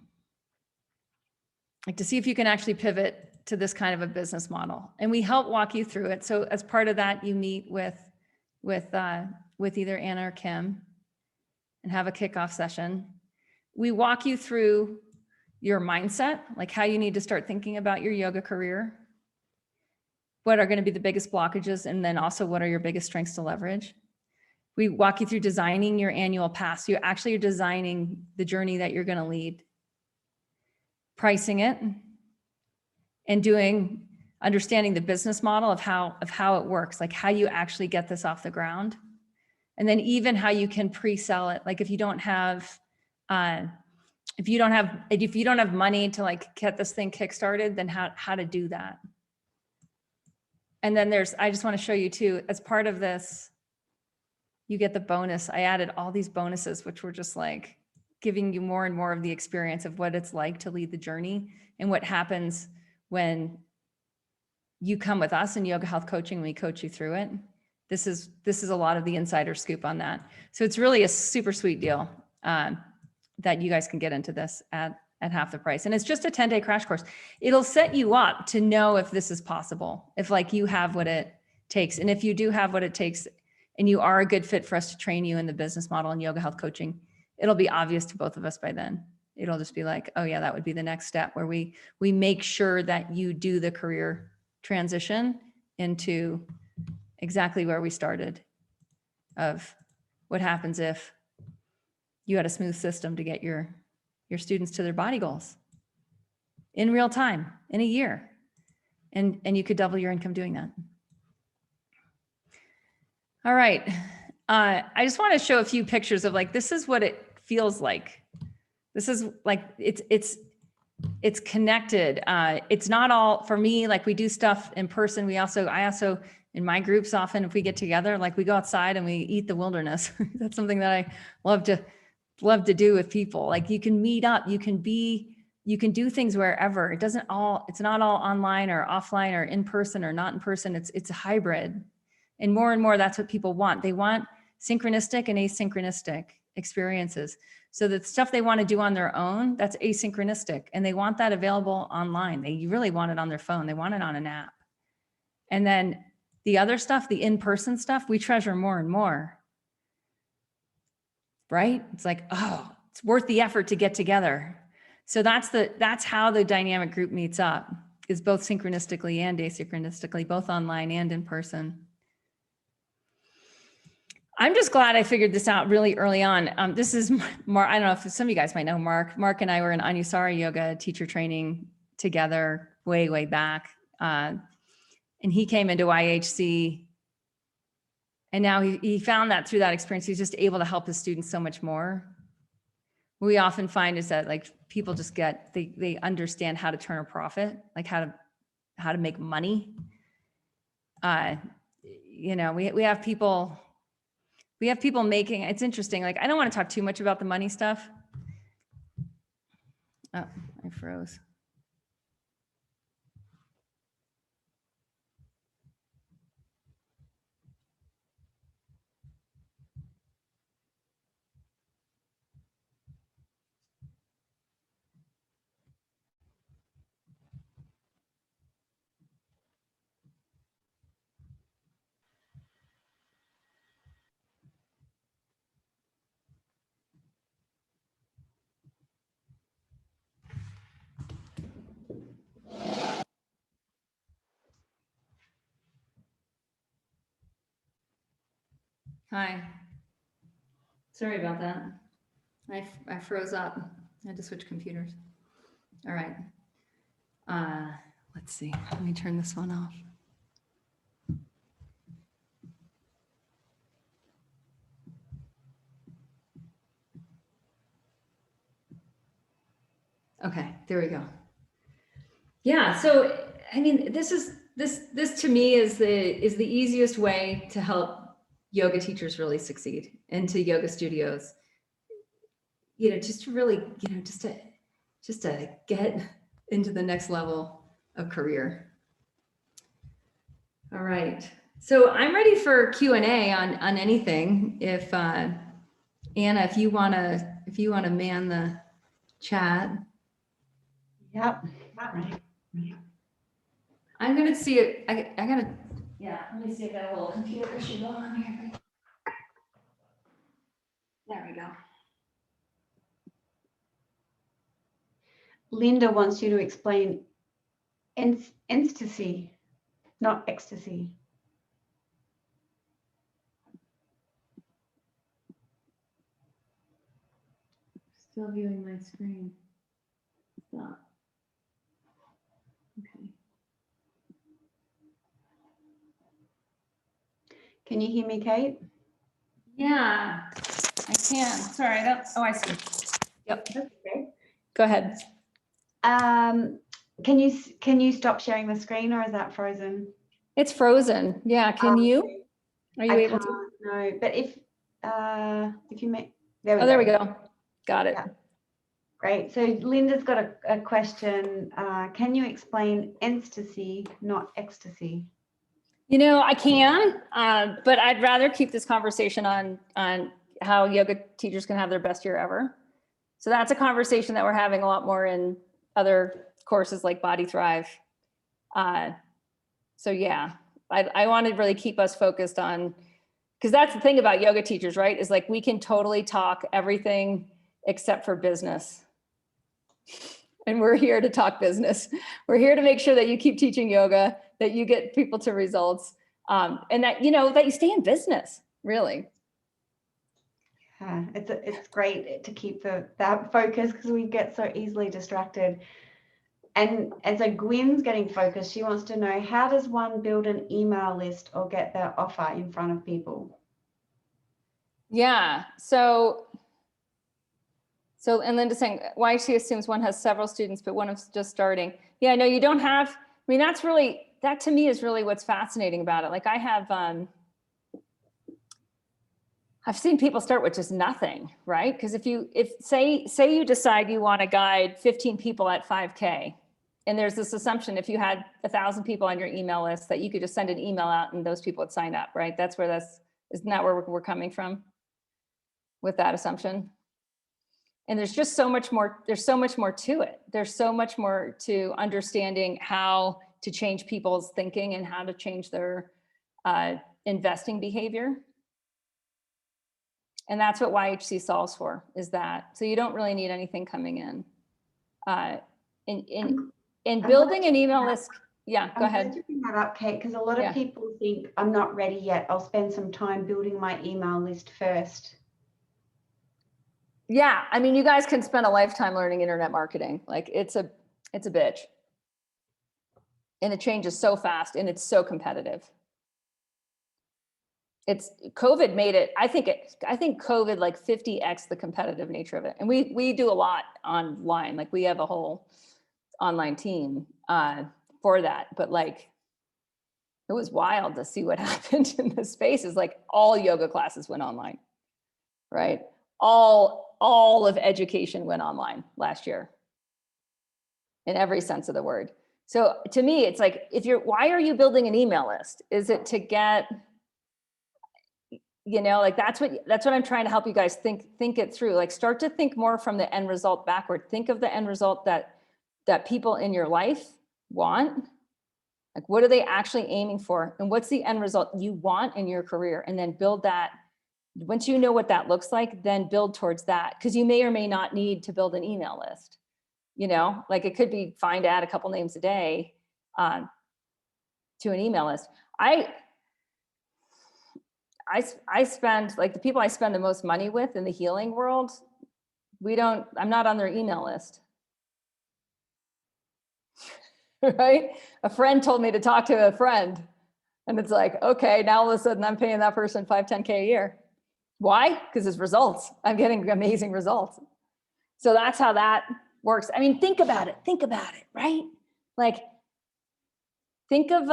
Like to see if you can actually pivot to this kind of a business model. And we help walk you through it. So as part of that, you meet with either Anna or Kim and have a kickoff session. We walk you through your mindset, like how you need to start thinking about your yoga career. What are going to be the biggest blockages? And then also what are your biggest strengths to leverage? We walk you through designing your annual pass. You actually are designing the journey that you're going to lead, pricing it, and understanding the business model of how it works, like how you actually get this off the ground. And then even how you can pre-sell it. Like if you don't have money to like get this thing kickstarted, then how to do that. And then I just want to show you too, as part of this, you get the bonus. I added all these bonuses, which were just like giving you more and more of the experience of what it's like to lead the journey and what happens when you come with us in yoga health coaching, we coach you through it. This is a lot of the insider scoop on that. So it's really a super sweet deal that you guys can get into this at half the price. And it's just a 10-day crash course. It'll set you up to know if this is possible, if like you have what it takes. And if you do have what it takes and you are a good fit for us to train you in the business model and yoga health coaching, it'll be obvious to both of us by then. It'll just be like, oh yeah, that would be the next step where we make sure that you do the career transition into exactly where we started, of what happens if you had a smooth system to get your students to their body goals in real time, in a year. And you could double your income doing that. All right. I just want to show a few pictures of like, this is what it feels like. This is like, it's connected. It's not all for me, like we do stuff in person. I also in my groups, often if we get together, like we go outside and we eat the wilderness. That's something that I love to do with people. Like you can meet up, you can do things wherever. It's not all online or offline or in person or not in person. It's a hybrid. And more, that's what people want. They want synchronistic and asynchronistic experiences. So the stuff they want to do on their own, that's asynchronistic. And they want that available online. They really want it on their phone. They want it on an app. And then the other stuff, the in-person stuff, we treasure more and more. Right? It's like, oh, it's worth the effort to get together. So that's how the dynamic group meets up, is both synchronistically and asynchronistically, both online and in person. I'm just glad I figured this out really early on. This is Mark. I don't know if some of you guys might know Mark. Mark and I were in Anusara yoga teacher training together way back. And he came into IHC. And now he found that through that experience, he's just able to help his students so much more. What we often find is that like people just they understand how to turn a profit, like how to make money. we have people making, it's interesting. Like, I don't want to talk too much about the money stuff. Oh, I froze. Hi. Sorry about that. I froze up. I had to switch computers. All right. Let's see. Let me turn this one off. Okay, there we go. Yeah, so I mean, this to me is the easiest way to help yoga teachers really succeed, into yoga studios. Just to really, just to get into the next level of career. All right. So I'm ready for Q&A on anything. If Anna, if you wanna man the chat. Yep. Right. I'm gonna see it. I gotta. Yeah. Let me see if I got a little computer issue going on here. There we go. Linda wants you to explain ecstasy, not ecstasy. Still viewing my screen. Stop. Okay. Can you hear me, Kate? Yeah, I can. Sorry, I don't. Oh, I see. Yep. Okay. Go ahead. Can you stop sharing the screen, or is that frozen? It's frozen. Yeah. Can you? Are you I able can't, to? no, but if you make, there we go. There we go. Got it. Yeah. Great. So Linda's got a question. Can you explain ecstasy, not ecstasy? I can, but I'd rather keep this conversation on how yoga teachers can have their best year ever. So that's a conversation that we're having a lot more in other courses like Body Thrive. So yeah, I want to really keep us focused on, because that's the thing about yoga teachers, right? Is like, we can totally talk everything except for business. And we're here to talk business. We're here to make sure that you keep teaching yoga, that you get people to results, and that, that you stay in business, really. Yeah, it's great to keep that focus, because we get so easily distracted. And so Gwyn's getting focused. She wants to know, how does one build an email list or get their offer in front of people? Yeah. So and Linda's saying, why she assumes one has several students, but one is just starting. Yeah, no, you don't have. I mean, that to me is really what's fascinating about it. Like, I've seen people start with just nothing, right? Because if say you decide you want to guide 15 people at 5K, and there's this assumption, if you had 1,000 people on your email list, that you could just send an email out and those people would sign up, right? Isn't that where we're coming from with that assumption? And there's just so much more. There's so much more to it. There's so much more to understanding how to change people's thinking and how to change their investing behavior. And that's what YHC solves for, is that. So you don't really need anything coming in. In building an email list. Yeah, go ahead. I'm glad you bring that up, Kate, because a lot of people think, I'm not ready yet. I'll spend some time building my email list first. Yeah, I mean, you guys can spend a lifetime learning internet marketing. Like, it's a bitch. And it changes so fast, and it's so competitive. COVID made it, I think COVID like 50x the competitive nature of it. And we do a lot online. Like, we have a whole online team for that. But like, It was wild to see what happened in the space. Is like all yoga classes went online, right? All of education went online last year in every sense of the word. So to me, it's like, why are you building an email list? Is it to get, like that's what I'm trying to help you guys think it through. Like start to think more from the end result backward. Think of the end result that people in your life want. Like what are they actually aiming for? And what's the end result you want in your career? And then build that. Once you know what that looks like, then build towards that. Because you may or may not need to build an email list. Like it could be fine to add a couple names a day to an email list. I spend, like the people I spend the most money with in the healing world, I'm not on their email list. Right? A friend told me to talk to a friend. And it's like, okay, now all of a sudden I'm paying that person $5,000, $10,000 a year. Why? Because it's results. I'm getting amazing results. So that's how that works. I mean, think about it, right? Like, think of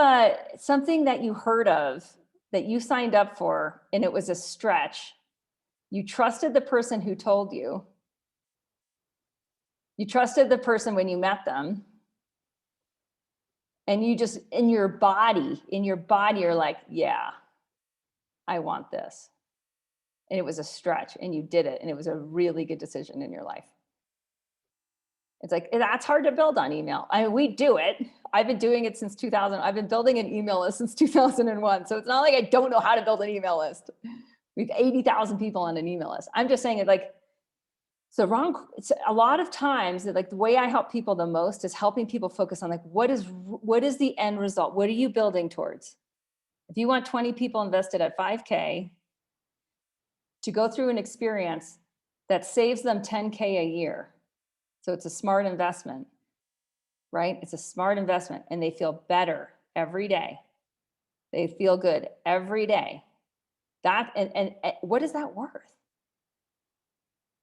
something that you heard of, that you signed up for, and it was a stretch. You trusted the person who told you. You trusted the person when you met them. And you just, in your body, you're like, yeah, I want this. And it was a stretch and you did it. And it was a really good decision in your life. It's like, that's hard to build on email. I mean, we do it. I've been doing it since 2000. I've been building an email list since 2001. So it's not like I don't know how to build an email list. We have 80,000 people on an email list. I'm just saying it like, it's a lot of times, like the way I help people the most is helping people focus on like, what is the end result? What are you building towards? If you want 20 people invested at $5,000 to go through an experience that saves them $10,000 a year. So it's a smart investment, right? It's a smart investment and they feel better every day. They feel good every day. And what is that worth?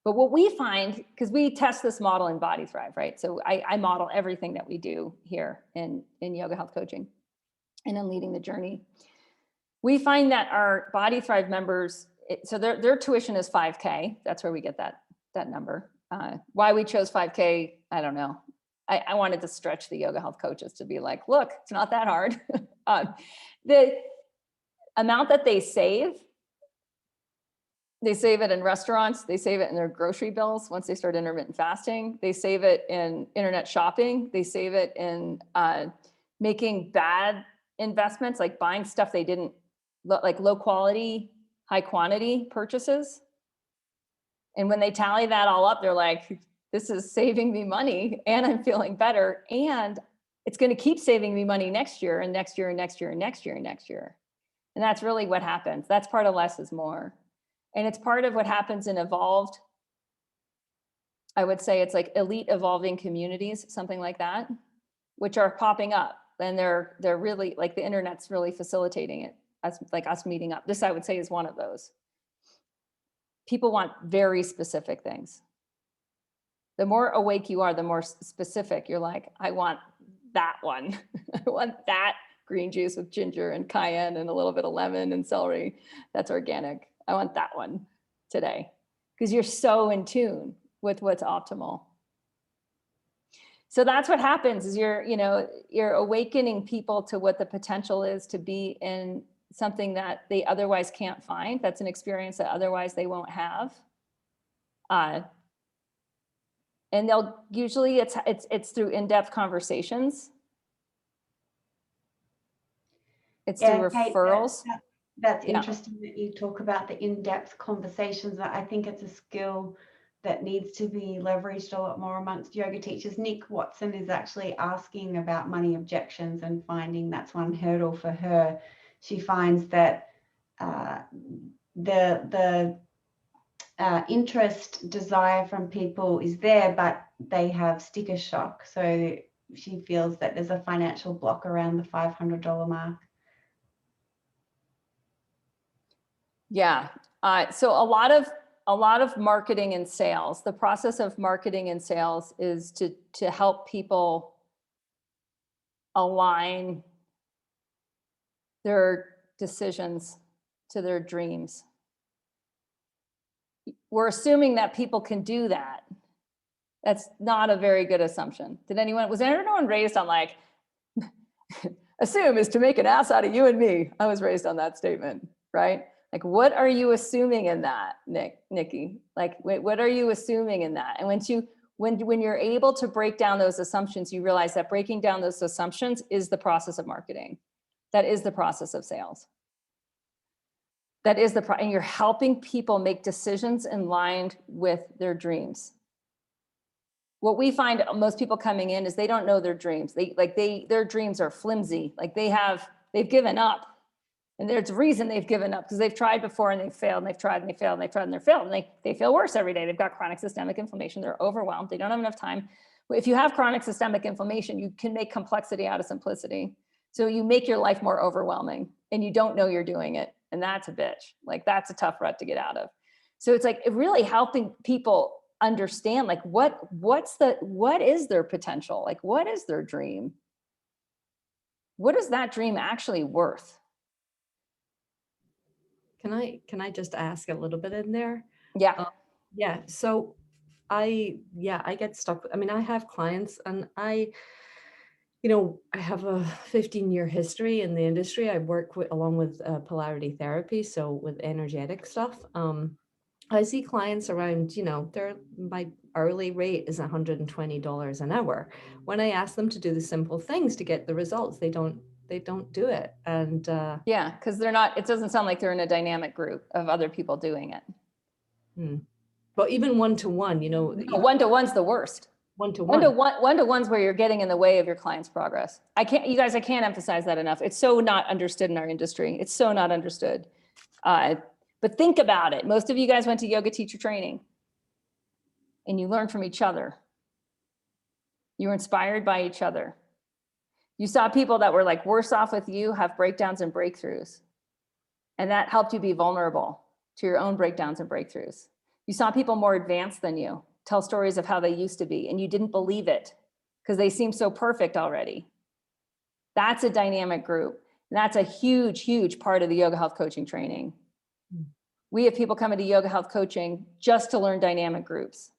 But what we find, because we test this model in Body Thrive, right? So I model everything that we do here in yoga health coaching and in leading the journey. We find that our Body Thrive members, so their tuition is $5,000. That's where we get that number. Why we chose $5,000, I don't know. I wanted to stretch the yoga health coaches to be like, look, it's not that hard. The amount that they save it in restaurants. They save it in their grocery bills once they start intermittent fasting. They save it in internet shopping. They save it in making bad investments, like buying stuff they didn't, like low quality, high quantity purchases. And when they tally that all up, they're like, this is saving me money and I'm feeling better. And it's going to keep saving me money next year and next year and next year and next year and next year. And that's really what happens. That's part of less is more. And it's part of what happens in evolved. I would say it's like elite evolving communities, something like that, which are popping up. And they're really like the internet's really facilitating it, as like us meeting up. This I would say is one of those. People want very specific things. The more awake you are, the more specific you're like, I want that one. I want that green juice with ginger and cayenne and a little bit of lemon and celery. That's organic. I want that one today because you're so in tune with what's optimal. So that's what happens is you're awakening people to what the potential is to be in something that they otherwise can't find. That's an experience that otherwise they won't have. And they'll usually it's through in-depth conversations. It's through referrals. That's interesting that you talk about the in-depth conversations. I think it's a skill that needs to be leveraged a lot more amongst yoga teachers. Nick Watson is actually asking about money objections and finding that's one hurdle for her. She finds that the interest, desire from people is there, but they have sticker shock. So she feels that there's a financial block around the $500 mark. Yeah. So a lot of marketing and sales, the process of marketing and sales is to help people align their decisions to their dreams. We're assuming that people can do that. That's not a very good assumption. Was anyone raised on like, assume is to make an ass out of you and me? I was raised on that statement, right? Like, what are you assuming in that, Nikki? Like, what are you assuming in that? And when you're able to break down those assumptions, you realize that breaking down those assumptions is the process of marketing. That is the process of sales. And you're helping people make decisions in line with their dreams. What we find most people coming in is they don't know their dreams. Their dreams are flimsy. Like they've given up. And there's a reason they've given up, because they've tried before and they've failed, and they've tried and they failed and they've tried and they've failed. And they feel worse every day. They've got chronic systemic inflammation. They're overwhelmed. They don't have enough time. If you have chronic systemic inflammation, you can make complexity out of simplicity. So you make your life more overwhelming and you don't know you're doing it. And that's a bitch. Like, that's a tough rut to get out of. So it's like really helping people understand, like, what is their potential? Like, what is their dream? What is that dream actually worth? Can I just ask a little bit in there? Yeah. Yeah. So I get stuck. I mean, I have clients and I have a 15-year history in the industry. I work along with polarity therapy. So with energetic stuff, I see clients around, my hourly rate is $120 an hour. When I ask them to do the simple things to get the results, they don't do it. And yeah, because it doesn't sound like they're in a dynamic group of other people doing it. But even one-to-one, one-to-one's the worst. One-to-one's where you're getting in the way of your client's progress. I can't emphasize that enough. It's so not understood in our industry. It's so not understood. But think about it. Most of you guys went to yoga teacher training and you learned from each other. You were inspired by each other. You saw people that were like worse off with you have breakdowns and breakthroughs. And that helped you be vulnerable to your own breakdowns and breakthroughs. You saw people more advanced than you tell stories of how they used to be, and you didn't believe it because they seem so perfect already. That's a dynamic group. And that's a huge, huge part of the yoga health coaching training. We have people coming to yoga health coaching just to learn dynamic groups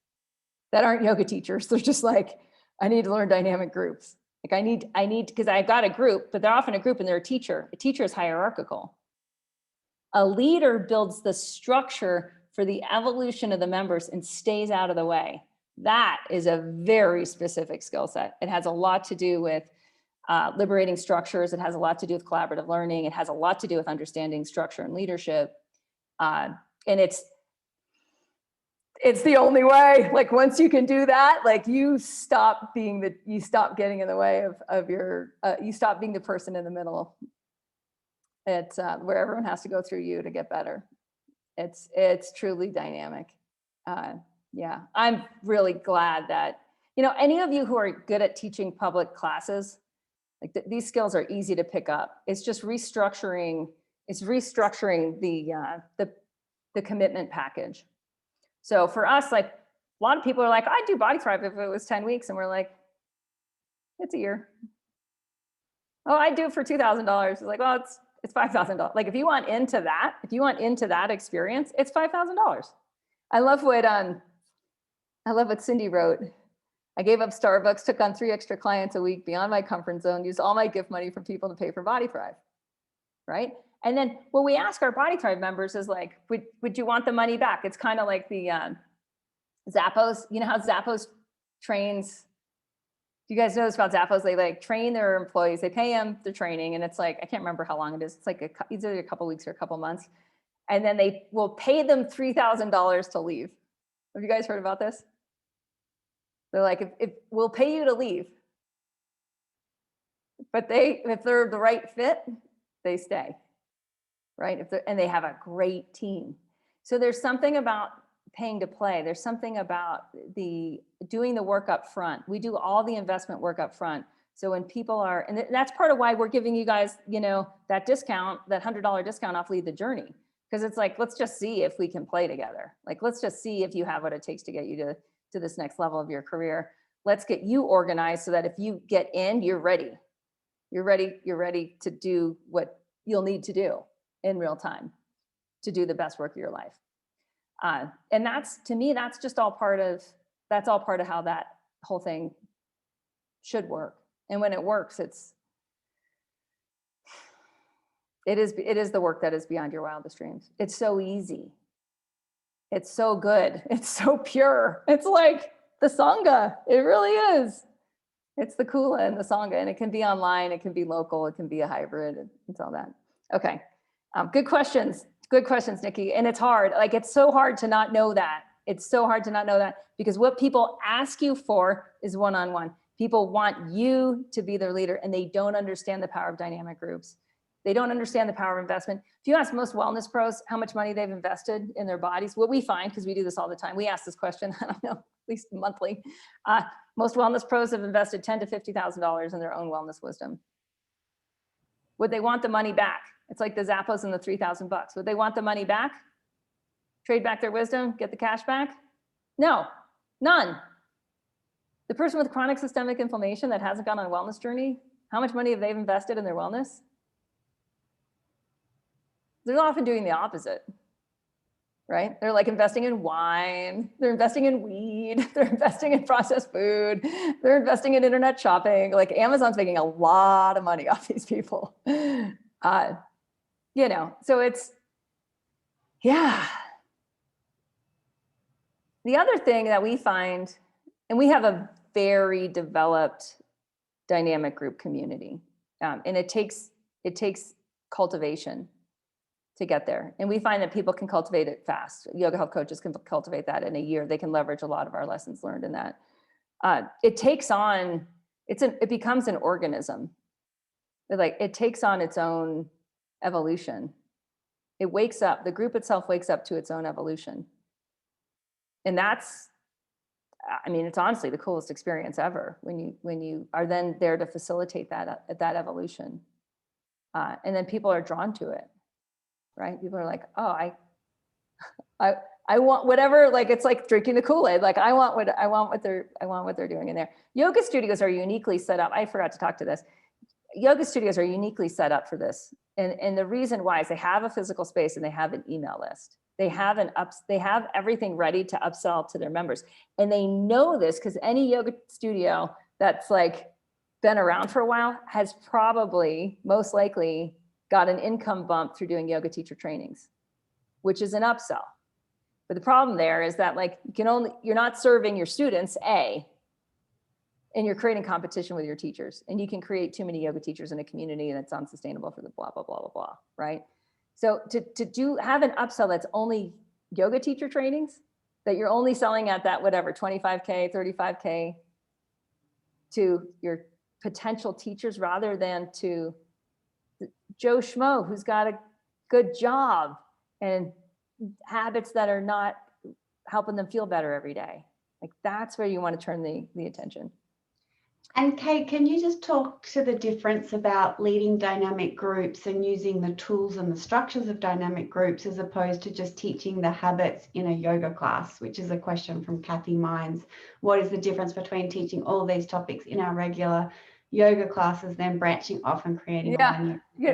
that aren't yoga teachers. They're just like, I need to learn dynamic groups. Like I need, because I've got a group, but they're often a group and they're a teacher. A teacher is hierarchical. A leader builds the structure for the evolution of the members and stays out of the way. That is a very specific skill set. It has a lot to do with liberating structures. It has a lot to do with collaborative learning. It has a lot to do with understanding structure and leadership. And it's the only way. Like once you can do that, like you stop getting in the way of your, you stop being the person in the middle. It's where everyone has to go through you to get better. It's truly dynamic. Yeah, I'm really glad that, any of you who are good at teaching public classes, like these skills are easy to pick up. It's just restructuring. It's restructuring the commitment package. So for us, like a lot of people are like, I'd do Body Thrive if it was 10 weeks. And we're like, it's a year. Oh, I'd do it for $2,000. It's like, well, it's $5,000. Like if you want into that experience, it's $5,000. I love what Cindy wrote. I gave up Starbucks, took on 3 extra clients a week beyond my comfort zone, used all my gift money for people to pay for Body Thrive, right? And then what we ask our Body Thrive members is like, would you want the money back? It's kind of like the Zappos, how Zappos trains. Do you guys know this about Zappos? They like train their employees, they pay them the training, and it's like, I can't remember how long it is. It's like either a couple weeks or a couple months. And then they will pay them $3,000 to leave. Have you guys heard about this? They're like, if we'll pay you to leave, but if they're the right fit, they stay, right? And they have a great team. So there's something about paying to play. There's something about doing the work up front. We do all the investment work up front. So when people are, and that's part of why we're giving you guys, that discount, that $100 discount off Lead the Journey. Because it's like, let's just see if we can play together. Like, let's just see if you have what it takes to get you to this next level of your career. Let's get you organized so that if you get in, you're ready. You're ready to do what you'll need to do in real time to do the best work of your life. And that's, to me, that's all part of how that whole thing should work. And when it works, it is the work that is beyond your wildest dreams. It's so easy. It's so good. It's so pure. It's like the Sangha. It really is. It's the Kula and the Sangha, and it can be online. It can be local. It can be a hybrid. It's all that. Okay. Good questions. Good questions, Nikki. And it's hard. Like, it's so hard to not know that. It's so hard to not know that, because what people ask you for is one-on-one. People want you to be their leader, and they don't understand the power of dynamic groups. They don't understand the power of investment. If you ask most wellness pros how much money they've invested in their bodies, what we find, because we do this all the time, we ask this question, I don't know, at least monthly. Most wellness pros have invested $10,000 to $50,000 in their own wellness wisdom. Would they want the money back? It's like the Zappos and the $3,000 bucks. Would they want the money back? Trade back their wisdom, get the cash back? No, none. The person with chronic systemic inflammation that hasn't gone on a wellness journey, how much money have they invested in their wellness? They're often doing the opposite, right? They're like investing in wine, they're investing in weed, they're investing in processed food, they're investing in internet shopping. Like, Amazon's making a lot of money off these people. You know, so it's, yeah. The other thing that we find, and we have a very developed dynamic group community, and it takes cultivation to get there. And we find that people can cultivate it fast. Yoga health coaches can cultivate that in a year. They can leverage a lot of our lessons learned in that. It becomes an organism. It takes on its own evolution. It wakes up, the group itself wakes up to its own evolution. And that's, I mean, it's honestly the coolest experience ever when you are then there to facilitate that evolution. And then people are drawn to it, right? People are like, oh, I want whatever, like, it's like drinking the Kool-Aid. Like, I want what they're doing in there. Yoga studios are uniquely set up. I forgot to talk to this. Yoga studios are uniquely set up for this. And the reason why is they have a physical space and they have an email list. They have everything ready to upsell to their members. And they know this because any yoga studio that's like been around for a while has probably, most likely, got an income bump through doing yoga teacher trainings, which is an upsell. But the problem there is that, like, you're not serving your students, and you're creating competition with your teachers. And you can create too many yoga teachers in a community, and it's unsustainable for the blah, blah, blah, blah, blah, right? So to have an upsell that's only yoga teacher trainings, that you're only selling at that, whatever, 25K, 35K to your potential teachers rather than to Joe Schmo who's got a good job and habits that are not helping them feel better every day. Like, that's where you want to turn the attention. And Kate, can you just talk to the difference about leading dynamic groups and using the tools and the structures of dynamic groups as opposed to just teaching the habits in a yoga class, which is a question from Kathy Mines. What is the difference between teaching all these topics in our regular yoga classes, then branching off and creating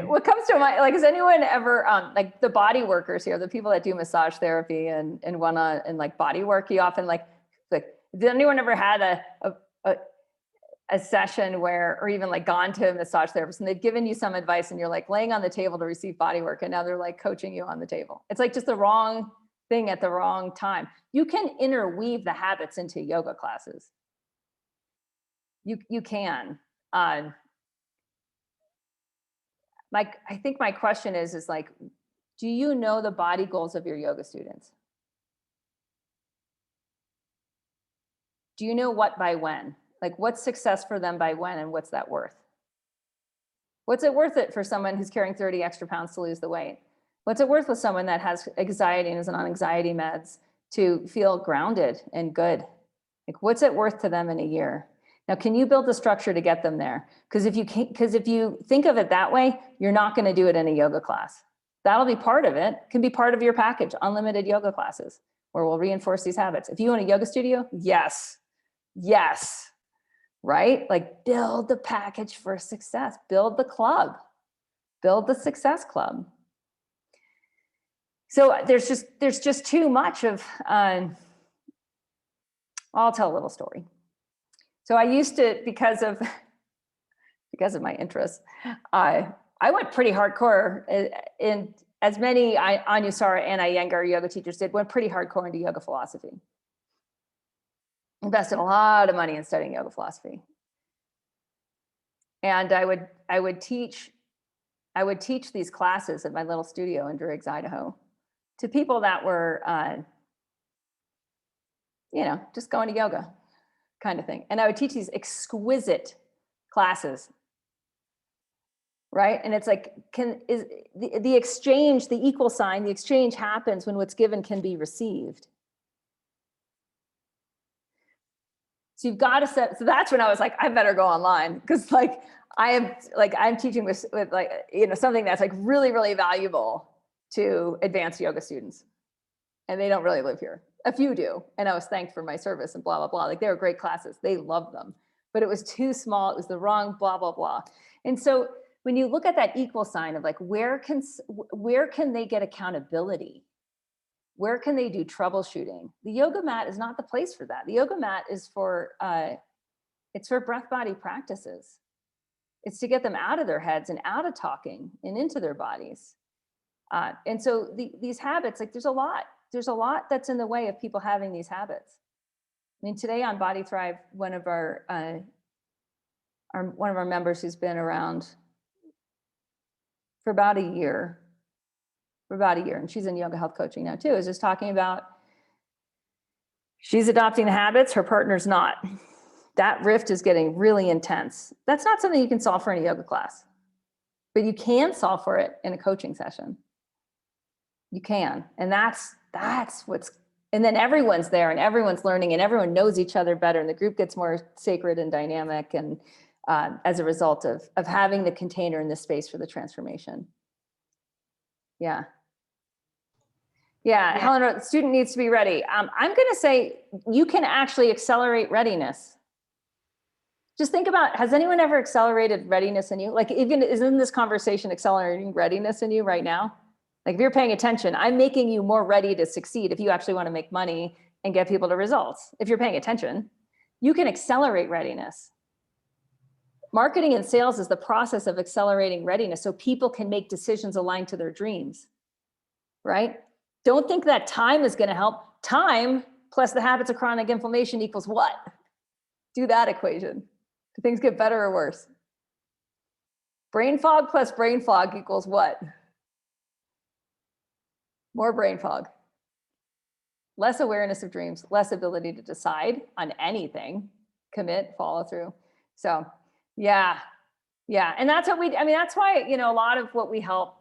what comes to mind, like, has anyone ever like the body workers here, the people that do massage therapy and wanna and like body work, you often like did anyone ever had a session where, or even like gone to a massage therapist and they've given you some advice and you're like laying on the table to receive body work, and now they're like coaching you on the table? It's like just the wrong thing at the wrong time. You can interweave the habits into yoga classes. You can. I think my question is like, do you know the body goals of your yoga students? Do you know what by when? Like, what's success for them by when, and what's that worth? What's it worth it for someone who's carrying 30 extra pounds to lose the weight? What's it worth with someone that has anxiety and is on anxiety meds to feel grounded and good? Like, what's it worth to them in a year? Now, can you build the structure to get them there? Because if you think of it that way, you're not going to do it in a yoga class. That'll be part of it. Can be part of your package, unlimited yoga classes, where we'll reinforce these habits. If you own a yoga studio, yes, right? Like, build the package for success, build the club, build the success club. So there's just too much of, I'll tell a little story. So I used to, because of my interests, I went pretty hardcore, in as many Anusara and Iyengar yoga teachers did, went pretty hardcore into yoga philosophy. Invested a lot of money in studying yoga philosophy. And I would teach these classes at my little studio in Driggs, Idaho, to people that were, just going to yoga kind of thing. And I would teach these exquisite classes, right? And it's like, is the exchange, the equal sign, the exchange happens when what's given can be received. So you've got to set, so that's when I was like, I better go online, because I'm teaching with something that's like really, really valuable to advanced yoga students. And they don't really live here. A few do. And I was thanked for my service and blah, blah, blah. Like, they were great classes. They loved them, but it was too small. It was the wrong blah, blah, blah. And so when you look at that equal sign of like, where can they get accountability? Where can they do troubleshooting? The yoga mat is not the place for that. The yoga mat is for, it's for breath body practices. It's to get them out of their heads and out of talking and into their bodies. And so these habits, like there's a lot that's in the way of people having these habits. I mean, today on Body Thrive, one of our members who's been around for about a year, and she's in yoga health coaching now too, is just talking about, she's adopting the habits, her partner's not. That rift is getting really intense. That's not something you can solve for in a yoga class, but you can solve for it in a coaching session. You can, and that's what's, and then everyone's there and everyone's learning and everyone knows each other better, and the group gets more sacred and dynamic, and as a result of having the container in this space for the transformation. Yeah. Helen, the student needs to be ready. I'm going to say you can actually accelerate readiness. Just think about, has anyone ever accelerated readiness in you? Like, even isn't this conversation accelerating readiness in you right now? Like, if you're paying attention, I'm making you more ready to succeed if you actually want to make money and get people to results. If you're paying attention, you can accelerate readiness. Marketing and sales is the process of accelerating readiness so people can make decisions aligned to their dreams, right? Don't think that time is going to help. Time plus the habits of chronic inflammation equals what? Do that equation. Do things get better or worse? Brain fog plus brain fog equals what? More brain fog. Less awareness of dreams, less ability to decide on anything, commit, follow through. So yeah. And that's what that's why, a lot of what we help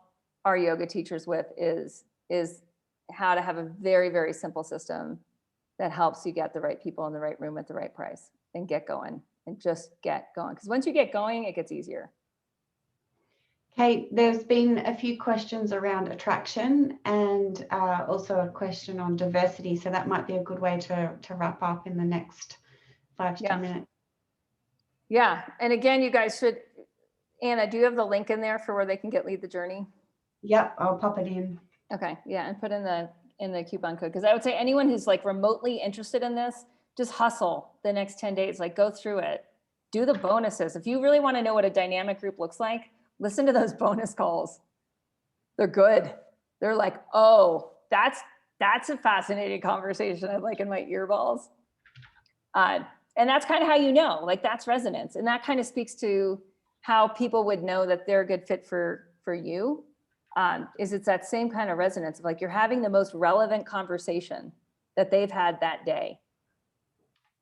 our yoga teachers with is how to have a very, very simple system that helps you get the right people in the right room at the right price and get going, and just get going. Because once you get going, it gets easier. Kate, there's been a few questions around attraction and also a question on diversity. So that might be a good way to wrap up in the next 5 to 10 minutes. Yeah. And again, you guys should, Anna, do you have the link in there for where they can lead the journey? Yep, I'll pop it in. Okay. Yeah. And put in the coupon code. Because I would say anyone who's like remotely interested in this, just hustle the next 10 days, like go through it, do the bonuses. If you really want to know what a dynamic group looks like, listen to those bonus calls. They're good. They're like, oh, that's a fascinating conversation. I like in my earballs. And that's kind of how like that's resonance. And that kind of speaks to how people would know that they're a good fit for you. It's that same kind of resonance of like, you're having the most relevant conversation that they've had that day,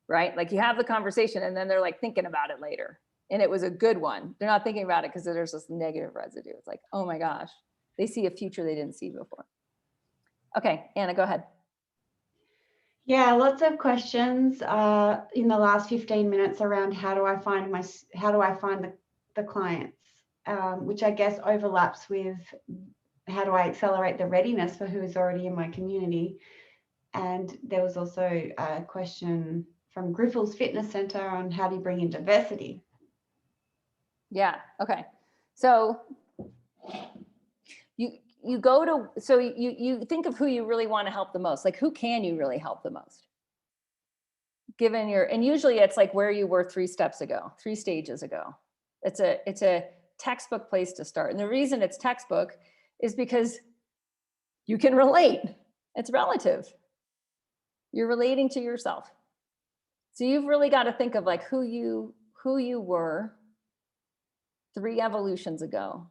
right? Like you have the conversation and then they're like thinking about it later. And it was a good one. They're not thinking about it because there's this negative residue. It's like, oh my gosh, they see a future they didn't see before. Okay, Anna, go ahead. Yeah, lots of questions in the last 15 minutes around how do I find the clients, which I guess overlaps with how do I accelerate the readiness for who is already in my community. And there was also a question from Griffles Fitness Center on how do you bring in diversity? Yeah. Okay. So You go to, so you think of who you really want to help the most. Like, who can you really help the most? Given and usually it's like where you were 3 stages ago. It's a textbook place to start. And the reason it's textbook is because you can relate. It's relative. You're relating to yourself. So you've really got to think of like who you were 3 evolutions ago.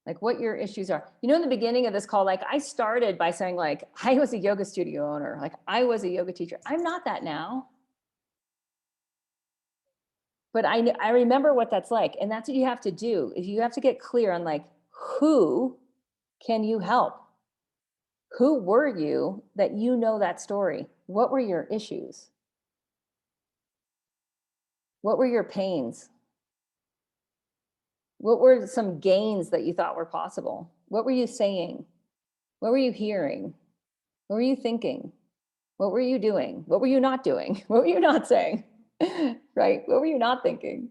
Like what your issues are. You know, in the beginning of this call, like I started by saying like, I was a yoga studio owner. Like I was a yoga teacher. I'm not that now. But I remember what that's like. And that's what you have to do, is you have to get clear on like, who can you help? Who were you that you know that story? What were your issues? What were your pains? What were some gains that you thought were possible? What were you saying? What were you hearing? What were you thinking? What were you doing? What were you not doing? What were you not saying? Right? What were you not thinking?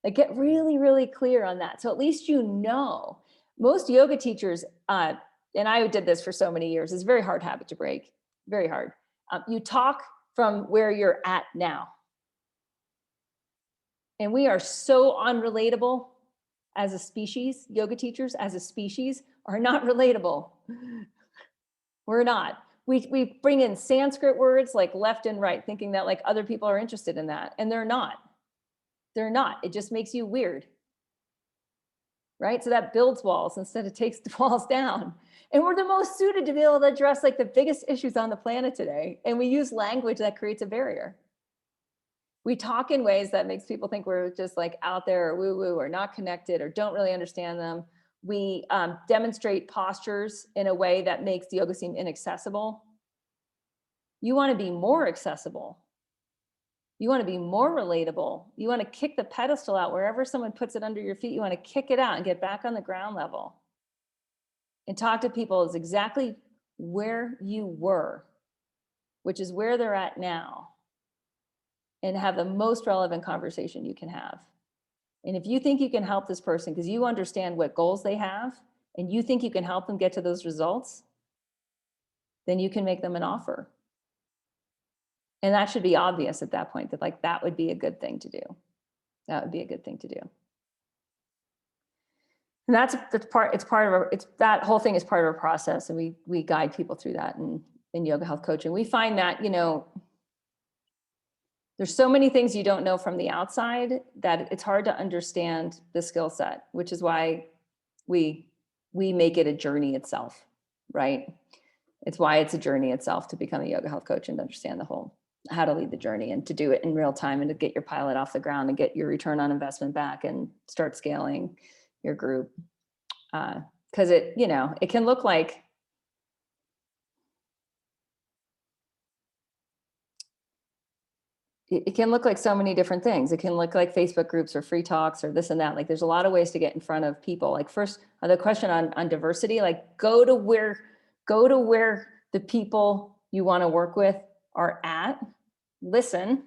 Like get really, really clear on that. So at least you know. Most yoga teachers, and I did this for so many years, it's a very hard habit to break, very hard. You talk from where you're at now. And we are so unrelatable as a species. Yoga teachers as a species are not relatable. We're not. We bring in Sanskrit words like left and right, thinking that like other people are interested in that. And they're not. They're not. It just makes you weird. Right? So that builds walls instead of takes the walls down. And we're the most suited to be able to address like the biggest issues on the planet today. And we use language that creates a barrier. We talk in ways that makes people think we're just like out there or woo-woo or not connected or don't really understand them. We demonstrate postures in a way that makes yoga seem inaccessible. You want to be more accessible. You want to be more relatable. You want to kick the pedestal out wherever someone puts it under your feet. You want to kick it out and get back on the ground level and talk to people as exactly where you were, which is where they're at now, and have the most relevant conversation you can have. And if you think you can help this person because you understand what goals they have and you think you can help them get to those results, then you can make them an offer. And that should be obvious at that point, that like that would be a good thing to do. That would be a good thing to do. And that's that whole thing is part of our process. And we guide people through that in yoga health coaching. We find that, you know, there's so many things you don't know from the outside that it's hard to understand the skill set, which is why we make it a journey itself, right? It's why it's a journey itself to become a yoga health coach and to understand the whole, how to lead the journey and to do it in real time and to get your pilot off the ground and get your return on investment back and start scaling your group. Because it, you know, it can look like, it can look like so many different things. It can look like Facebook groups or free talks or this and that. Like there's a lot of ways to get in front of people. Like first, the question on diversity, like go to where the people you want to work with are at. Listen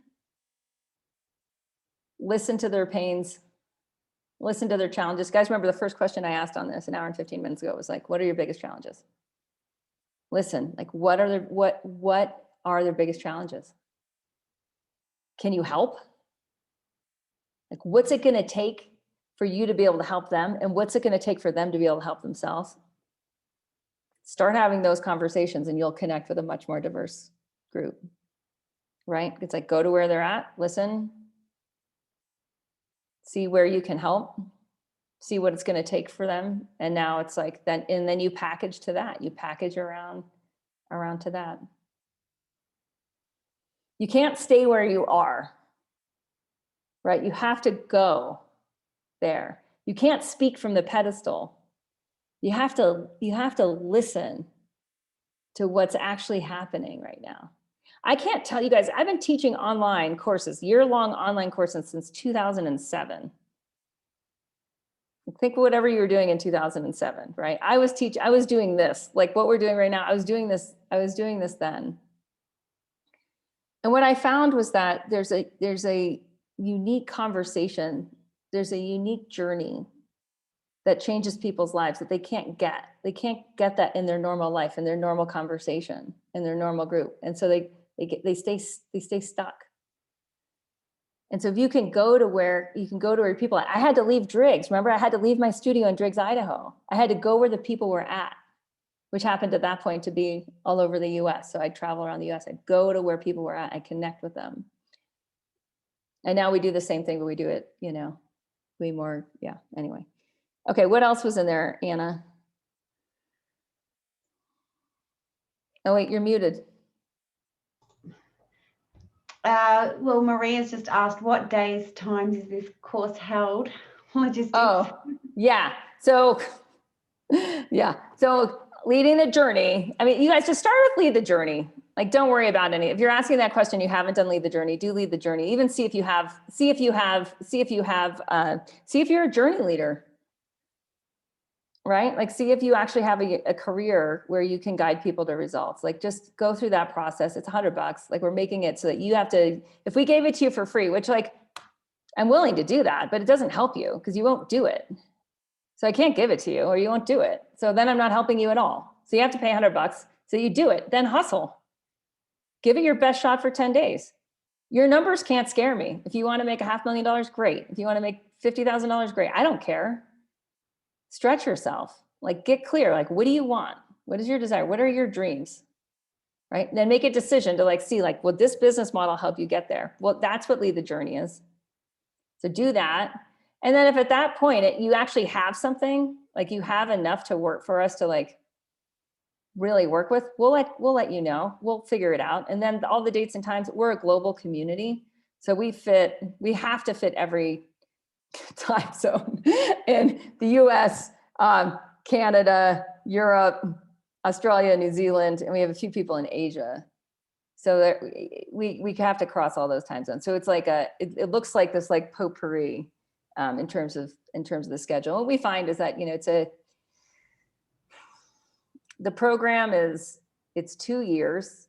to their pains, listen to their challenges. Guys, remember the first question I asked on this an hour and 15 minutes ago was like, what are your biggest challenges? Listen, like what are their biggest challenges? Can you help? Like, what's it going to take for you to be able to help them? And what's it going to take for them to be able to help themselves? Start having those conversations and you'll connect with a much more diverse group, right? It's like, go to where they're at, listen, see where you can help, see what it's going to take for them. And now it's like, then you package to that, you package around to that. You can't stay where you are, right? You have to go there. You can't speak from the pedestal. You have to listen to what's actually happening right now. I can't tell you guys, I've been teaching online courses, year-long online courses since 2007. Think whatever you were doing in 2007, right? I was doing this, like what we're doing right now. I was doing this then. And what I found was that there's a unique conversation. There's a unique journey that changes people's lives that they can't get. They can't get that in their normal life, in their normal conversation, in their normal group. And so they stay stuck. And so if you can go to where people, I had to leave Driggs. Remember, I had to leave my studio in Driggs, Idaho. I had to go where the people were at, which happened at that point to be all over the US. So I'd travel around the US. I'd go to where people were at. I'd connect with them. And now we do the same thing, but we do it, way more. Yeah. Anyway. Okay. What else was in there, Anna? Oh, wait, you're muted. Well, Maria's just asked, what days, times is this course held? Logistics. Oh, yeah. So, yeah. So leading the journey. I mean, you guys just start with lead the journey. Like, don't worry about any. If you're asking that question, you haven't done lead the journey. Do lead the journey. Even see if you're a journey leader. Right? Like, see if you actually have a career where you can guide people to results. Like, just go through that process. It's $100. Like, we're making it so that you have to, if we gave it to you for free, which, like, I'm willing to do that, but it doesn't help you because you won't do it. So I can't give it to you or you won't do it. So then I'm not helping you at all. So you have to pay $100. So you do it, then hustle. Give it your best shot for 10 days. Your numbers can't scare me. If you want to make $500,000, great. If you want to make $50,000, great. I don't care. Stretch yourself, like, get clear. Like, what do you want? What is your desire? What are your dreams? Right? And then make a decision to, like, see, like, will this business model help you get there? Well, that's what lead the journey is. So do that. And then if at that point you actually have something, like you have enough to work for us to, like, really work with, we'll let you know. We'll figure it out. And then all the dates and times, we're a global community. So we have to fit every time zone in the US, Canada, Europe, Australia, New Zealand, and we have a few people in Asia. So that we have to cross all those time zones. So it's like it looks like this, like, potpourri in terms of the schedule. What we find is that, the program it's 2 years.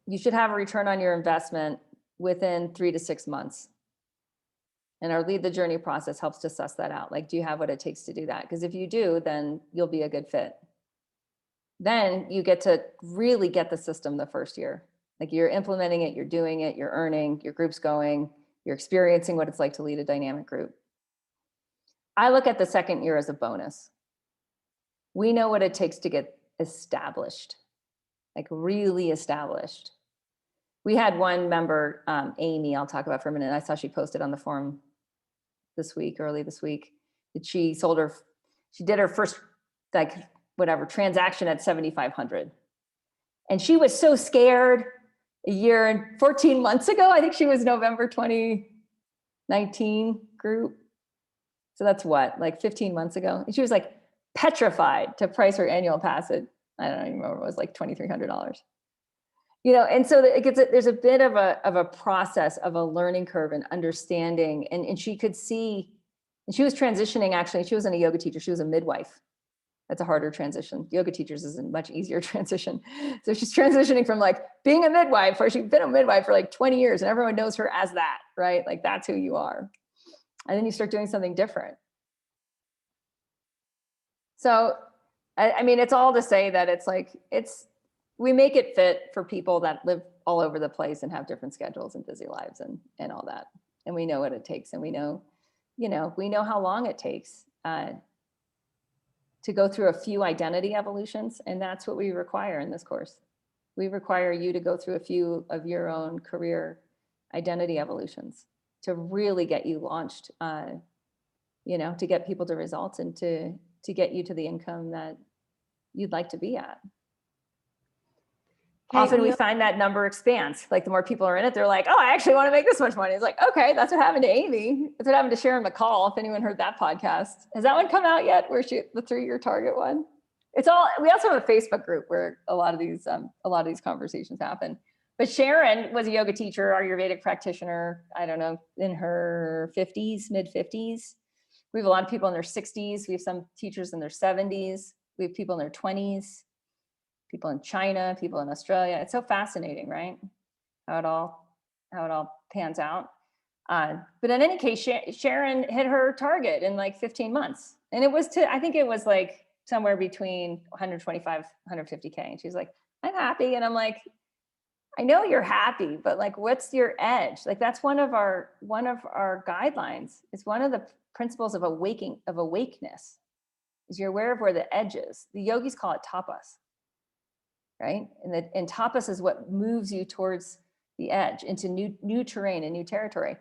You should have a return on your investment within 3 to 6 months. And our lead the journey process helps to suss that out. Like, do you have what it takes to do that? Because if you do, then you'll be a good fit. Then you get to really get the system the first year. Like, you're implementing it, you're doing it, you're earning, your group's going, you're experiencing what it's like to lead a dynamic group. I look at the second year as a bonus. We know what it takes to get established, like really established. We had one member, Amy, I'll talk about for a minute. I saw she posted on the forum early this week, that she did her first, like, whatever transaction at 7,500. And she was so scared a year and 14 months ago. I think she was November 2019 group. So that's what, like 15 months ago. And she was, like, petrified to price her annual pass at, I don't even remember, it was like $2,300. And so there's a bit of a process of a learning curve and understanding. And she could see, and she was transitioning, actually. She wasn't a yoga teacher, she was a midwife. That's a harder transition. Yoga teachers is a much easier transition. So she's transitioning from, like, being a midwife, or she's been a midwife for like 20 years and everyone knows her as that, right? Like, that's who you are. And then you start doing something different. So, I mean, it's all to say that it's like, we make it fit for people that live all over the place and have different schedules and busy lives and all that. And we know what it takes. And we know how long it takes to go through a few identity evolutions. And that's what we require in this course. We require you to go through a few of your own career identity evolutions to really get you launched, to get people to results and to get you to the income that you'd like to be at. Often we find that number expands. Like, the more people are in it, they're like, oh, I actually want to make this much money. It's like, okay, that's what happened to Amy. That's what happened to Sharon McCall. If anyone heard that podcast, has that one come out yet? Where the 3-year target one? We also have a Facebook group where a lot of these conversations happen. But Sharon was a yoga teacher, Ayurvedic practitioner, I don't know, in her 50s, mid 50s. We have a lot of people in their 60s. We have some teachers in their 70s. We have people in their 20s. People in China, people in Australia. It's so fascinating, right? How it all pans out. But in any case, Sharon hit her target in like 15 months. And it was I think it was like somewhere between 125, 150K. And she's like, I'm happy. And I'm like, I know you're happy, but like, what's your edge? Like, that's one of our guidelines. It's one of the principles of awakeness is you're aware of where the edge is. The yogis call it tapas, right? And tapas is what moves you towards the edge into new terrain and new territory.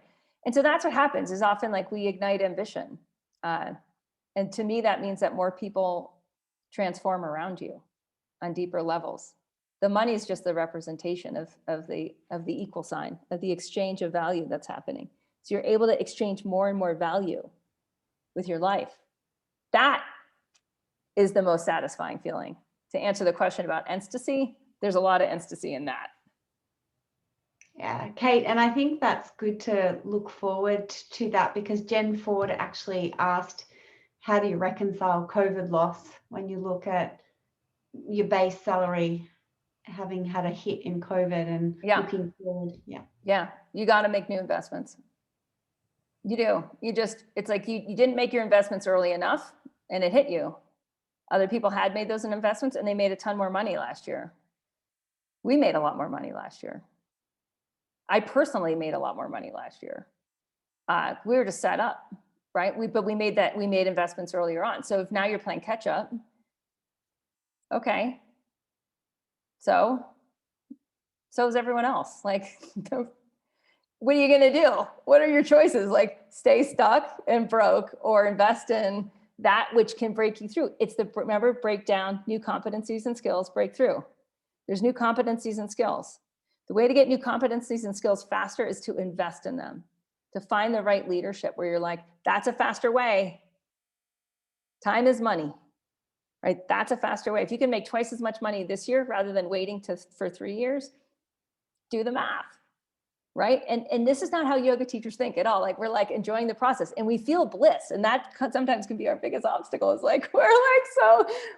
And so that's what happens is often like we ignite ambition. And to me, that means that more people transform around you on deeper levels. The money is just the representation of the equal sign, of the exchange of value that's happening. So you're able to exchange more and more value with your life. That is the most satisfying feeling. To answer the question about ecstasy, there's a lot of ecstasy in that. Yeah, Kate, and I think that's good to look forward to that, because Jen Ford actually asked, how do you reconcile COVID loss when you look at your base salary having had a hit in COVID and looking forward? Yeah, you got to make new investments. You do. It's like you didn't make your investments early enough and it hit you. Other people had made those investments and they made a ton more money last year. We made a lot more money last year. I personally made a lot more money last year. We were just set up, right? But we made investments earlier on. So if now you're playing catch up, okay. So is everyone else. Like, what are you going to do? What are your choices? Like, stay stuck and broke, or invest in that which can break you through. Remember, break down new competencies and skills, break through. There's new competencies and skills. The way to get new competencies and skills faster is to invest in them, to find the right leadership where you're like, that's a faster way. Time is money, right? That's a faster way. If you can make twice as much money this year rather than waiting for 3 years, do the math, right? And this is not how yoga teachers think at all. Like, we're like enjoying the process and we feel bliss. And that sometimes can be our biggest obstacle, is like, we're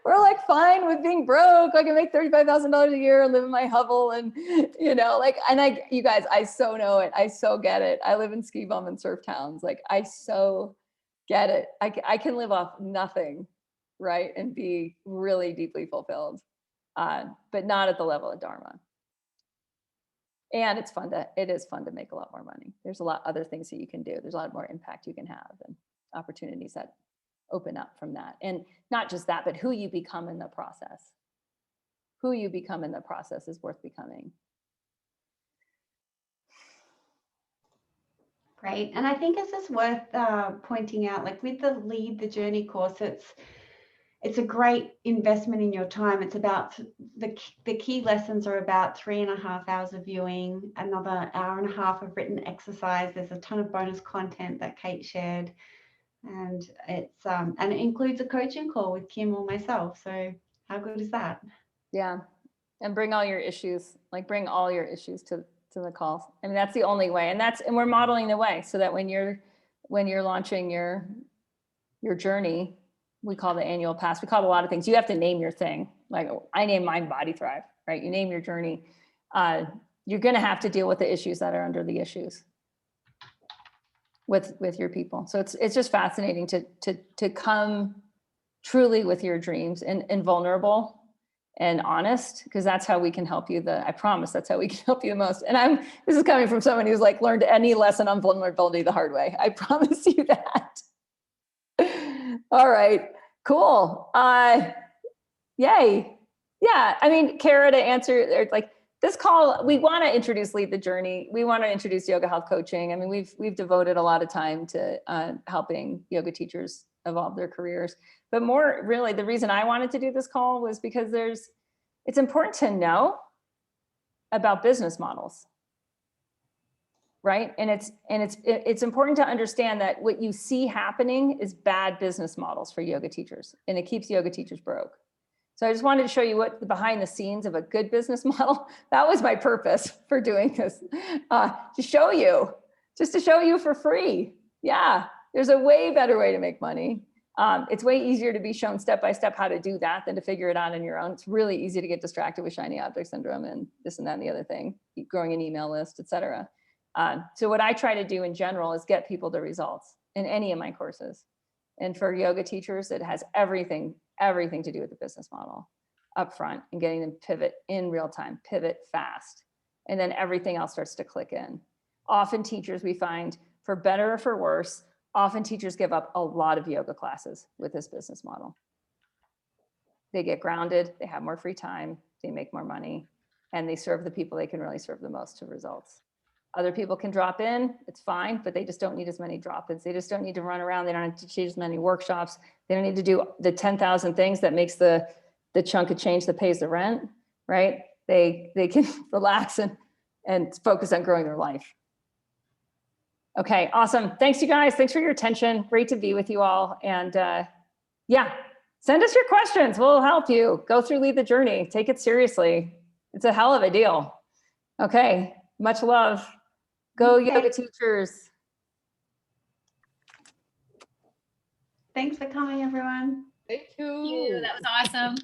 like fine with being broke. I can make $35,000 a year and live in my hovel. And, you guys, I so know it. I so get it. I live in ski bum and surf towns. Like, I so get it. I can live off nothing, right? And be really deeply fulfilled, but not at the level of Dharma. And it is fun to make a lot more money. There's a lot other things that you can do. There's a lot more impact you can have and opportunities that open up from that. And not just that, but who you become in the process. Who you become in the process is worth becoming. Great. And I think it's just worth pointing out, like with the Lead the Journey course, it's a great investment in your time. It's about the key lessons are about 3.5 hours of viewing, another 1.5 hours of written exercise. There's a ton of bonus content that Kate shared, and it includes a coaching call with Kim or myself. So how good is that? Yeah. And bring all your issues, bring all your issues to the call. I mean, that's the only way. And we're modeling the way so that when you're launching your journey, we call the annual pass. We call it a lot of things. You have to name your thing. Like, I name mine Body Thrive, right? You name your journey. You're going to have to deal with the issues that are under the issues with your people. So it's just fascinating to come truly with your dreams and vulnerable and honest, because that's how we can help you. I promise that's how we can help you the most. And this is coming from someone who's learned any lesson on vulnerability the hard way. I promise you that. All right, cool. Yay. Yeah, I mean, Kara, to answer, this call, we want to introduce Lead the Journey. We want to introduce yoga health coaching. I mean, we've devoted a lot of time to helping yoga teachers evolve their careers. But more really, the reason I wanted to do this call was because it's important to know about business models. Right. And it's important to understand that what you see happening is bad business models for yoga teachers, and it keeps yoga teachers broke. So I just wanted to show you what the behind the scenes of a good business model. That was my purpose for doing this, to show you for free. Yeah, there's a way better way to make money. It's way easier to be shown step by step how to do that than to figure it out on your own. It's really easy to get distracted with shiny object syndrome and this and that and the other thing, keep growing an email list, et cetera. So what I try to do in general is get people to results in any of my courses. And for yoga teachers, it has everything to do with the business model up front and getting them pivot in real time, pivot fast. And then everything else starts to click in. Often teachers, we find, for better or for worse, often teachers give up a lot of yoga classes with this business model. They get grounded, they have more free time, they make more money, and they serve the people they can really serve the most to results. Other people can drop in, it's fine, but they just don't need as many drop-ins. They just don't need to run around. They don't have to teach as many workshops. They don't need to do the 10,000 things that makes the chunk of change that pays the rent, right? They can relax and focus on growing their life. Okay, awesome. Thanks, you guys. Thanks for your attention. Great to be with you all. And yeah, send us your questions. We'll help you go through Lead the Journey. Take it seriously. It's a hell of a deal. Okay, much love. Go yoga teachers. Thanks for coming, everyone. Thank Thank you. That was awesome.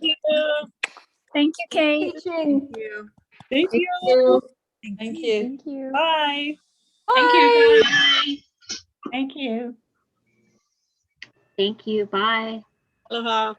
Thank you, Kate. Teaching. Thank you. you. Thank you. Thank you. Thank you. Bye. Thank you. Bye. Thank you. Thank you. Bye. Aloha.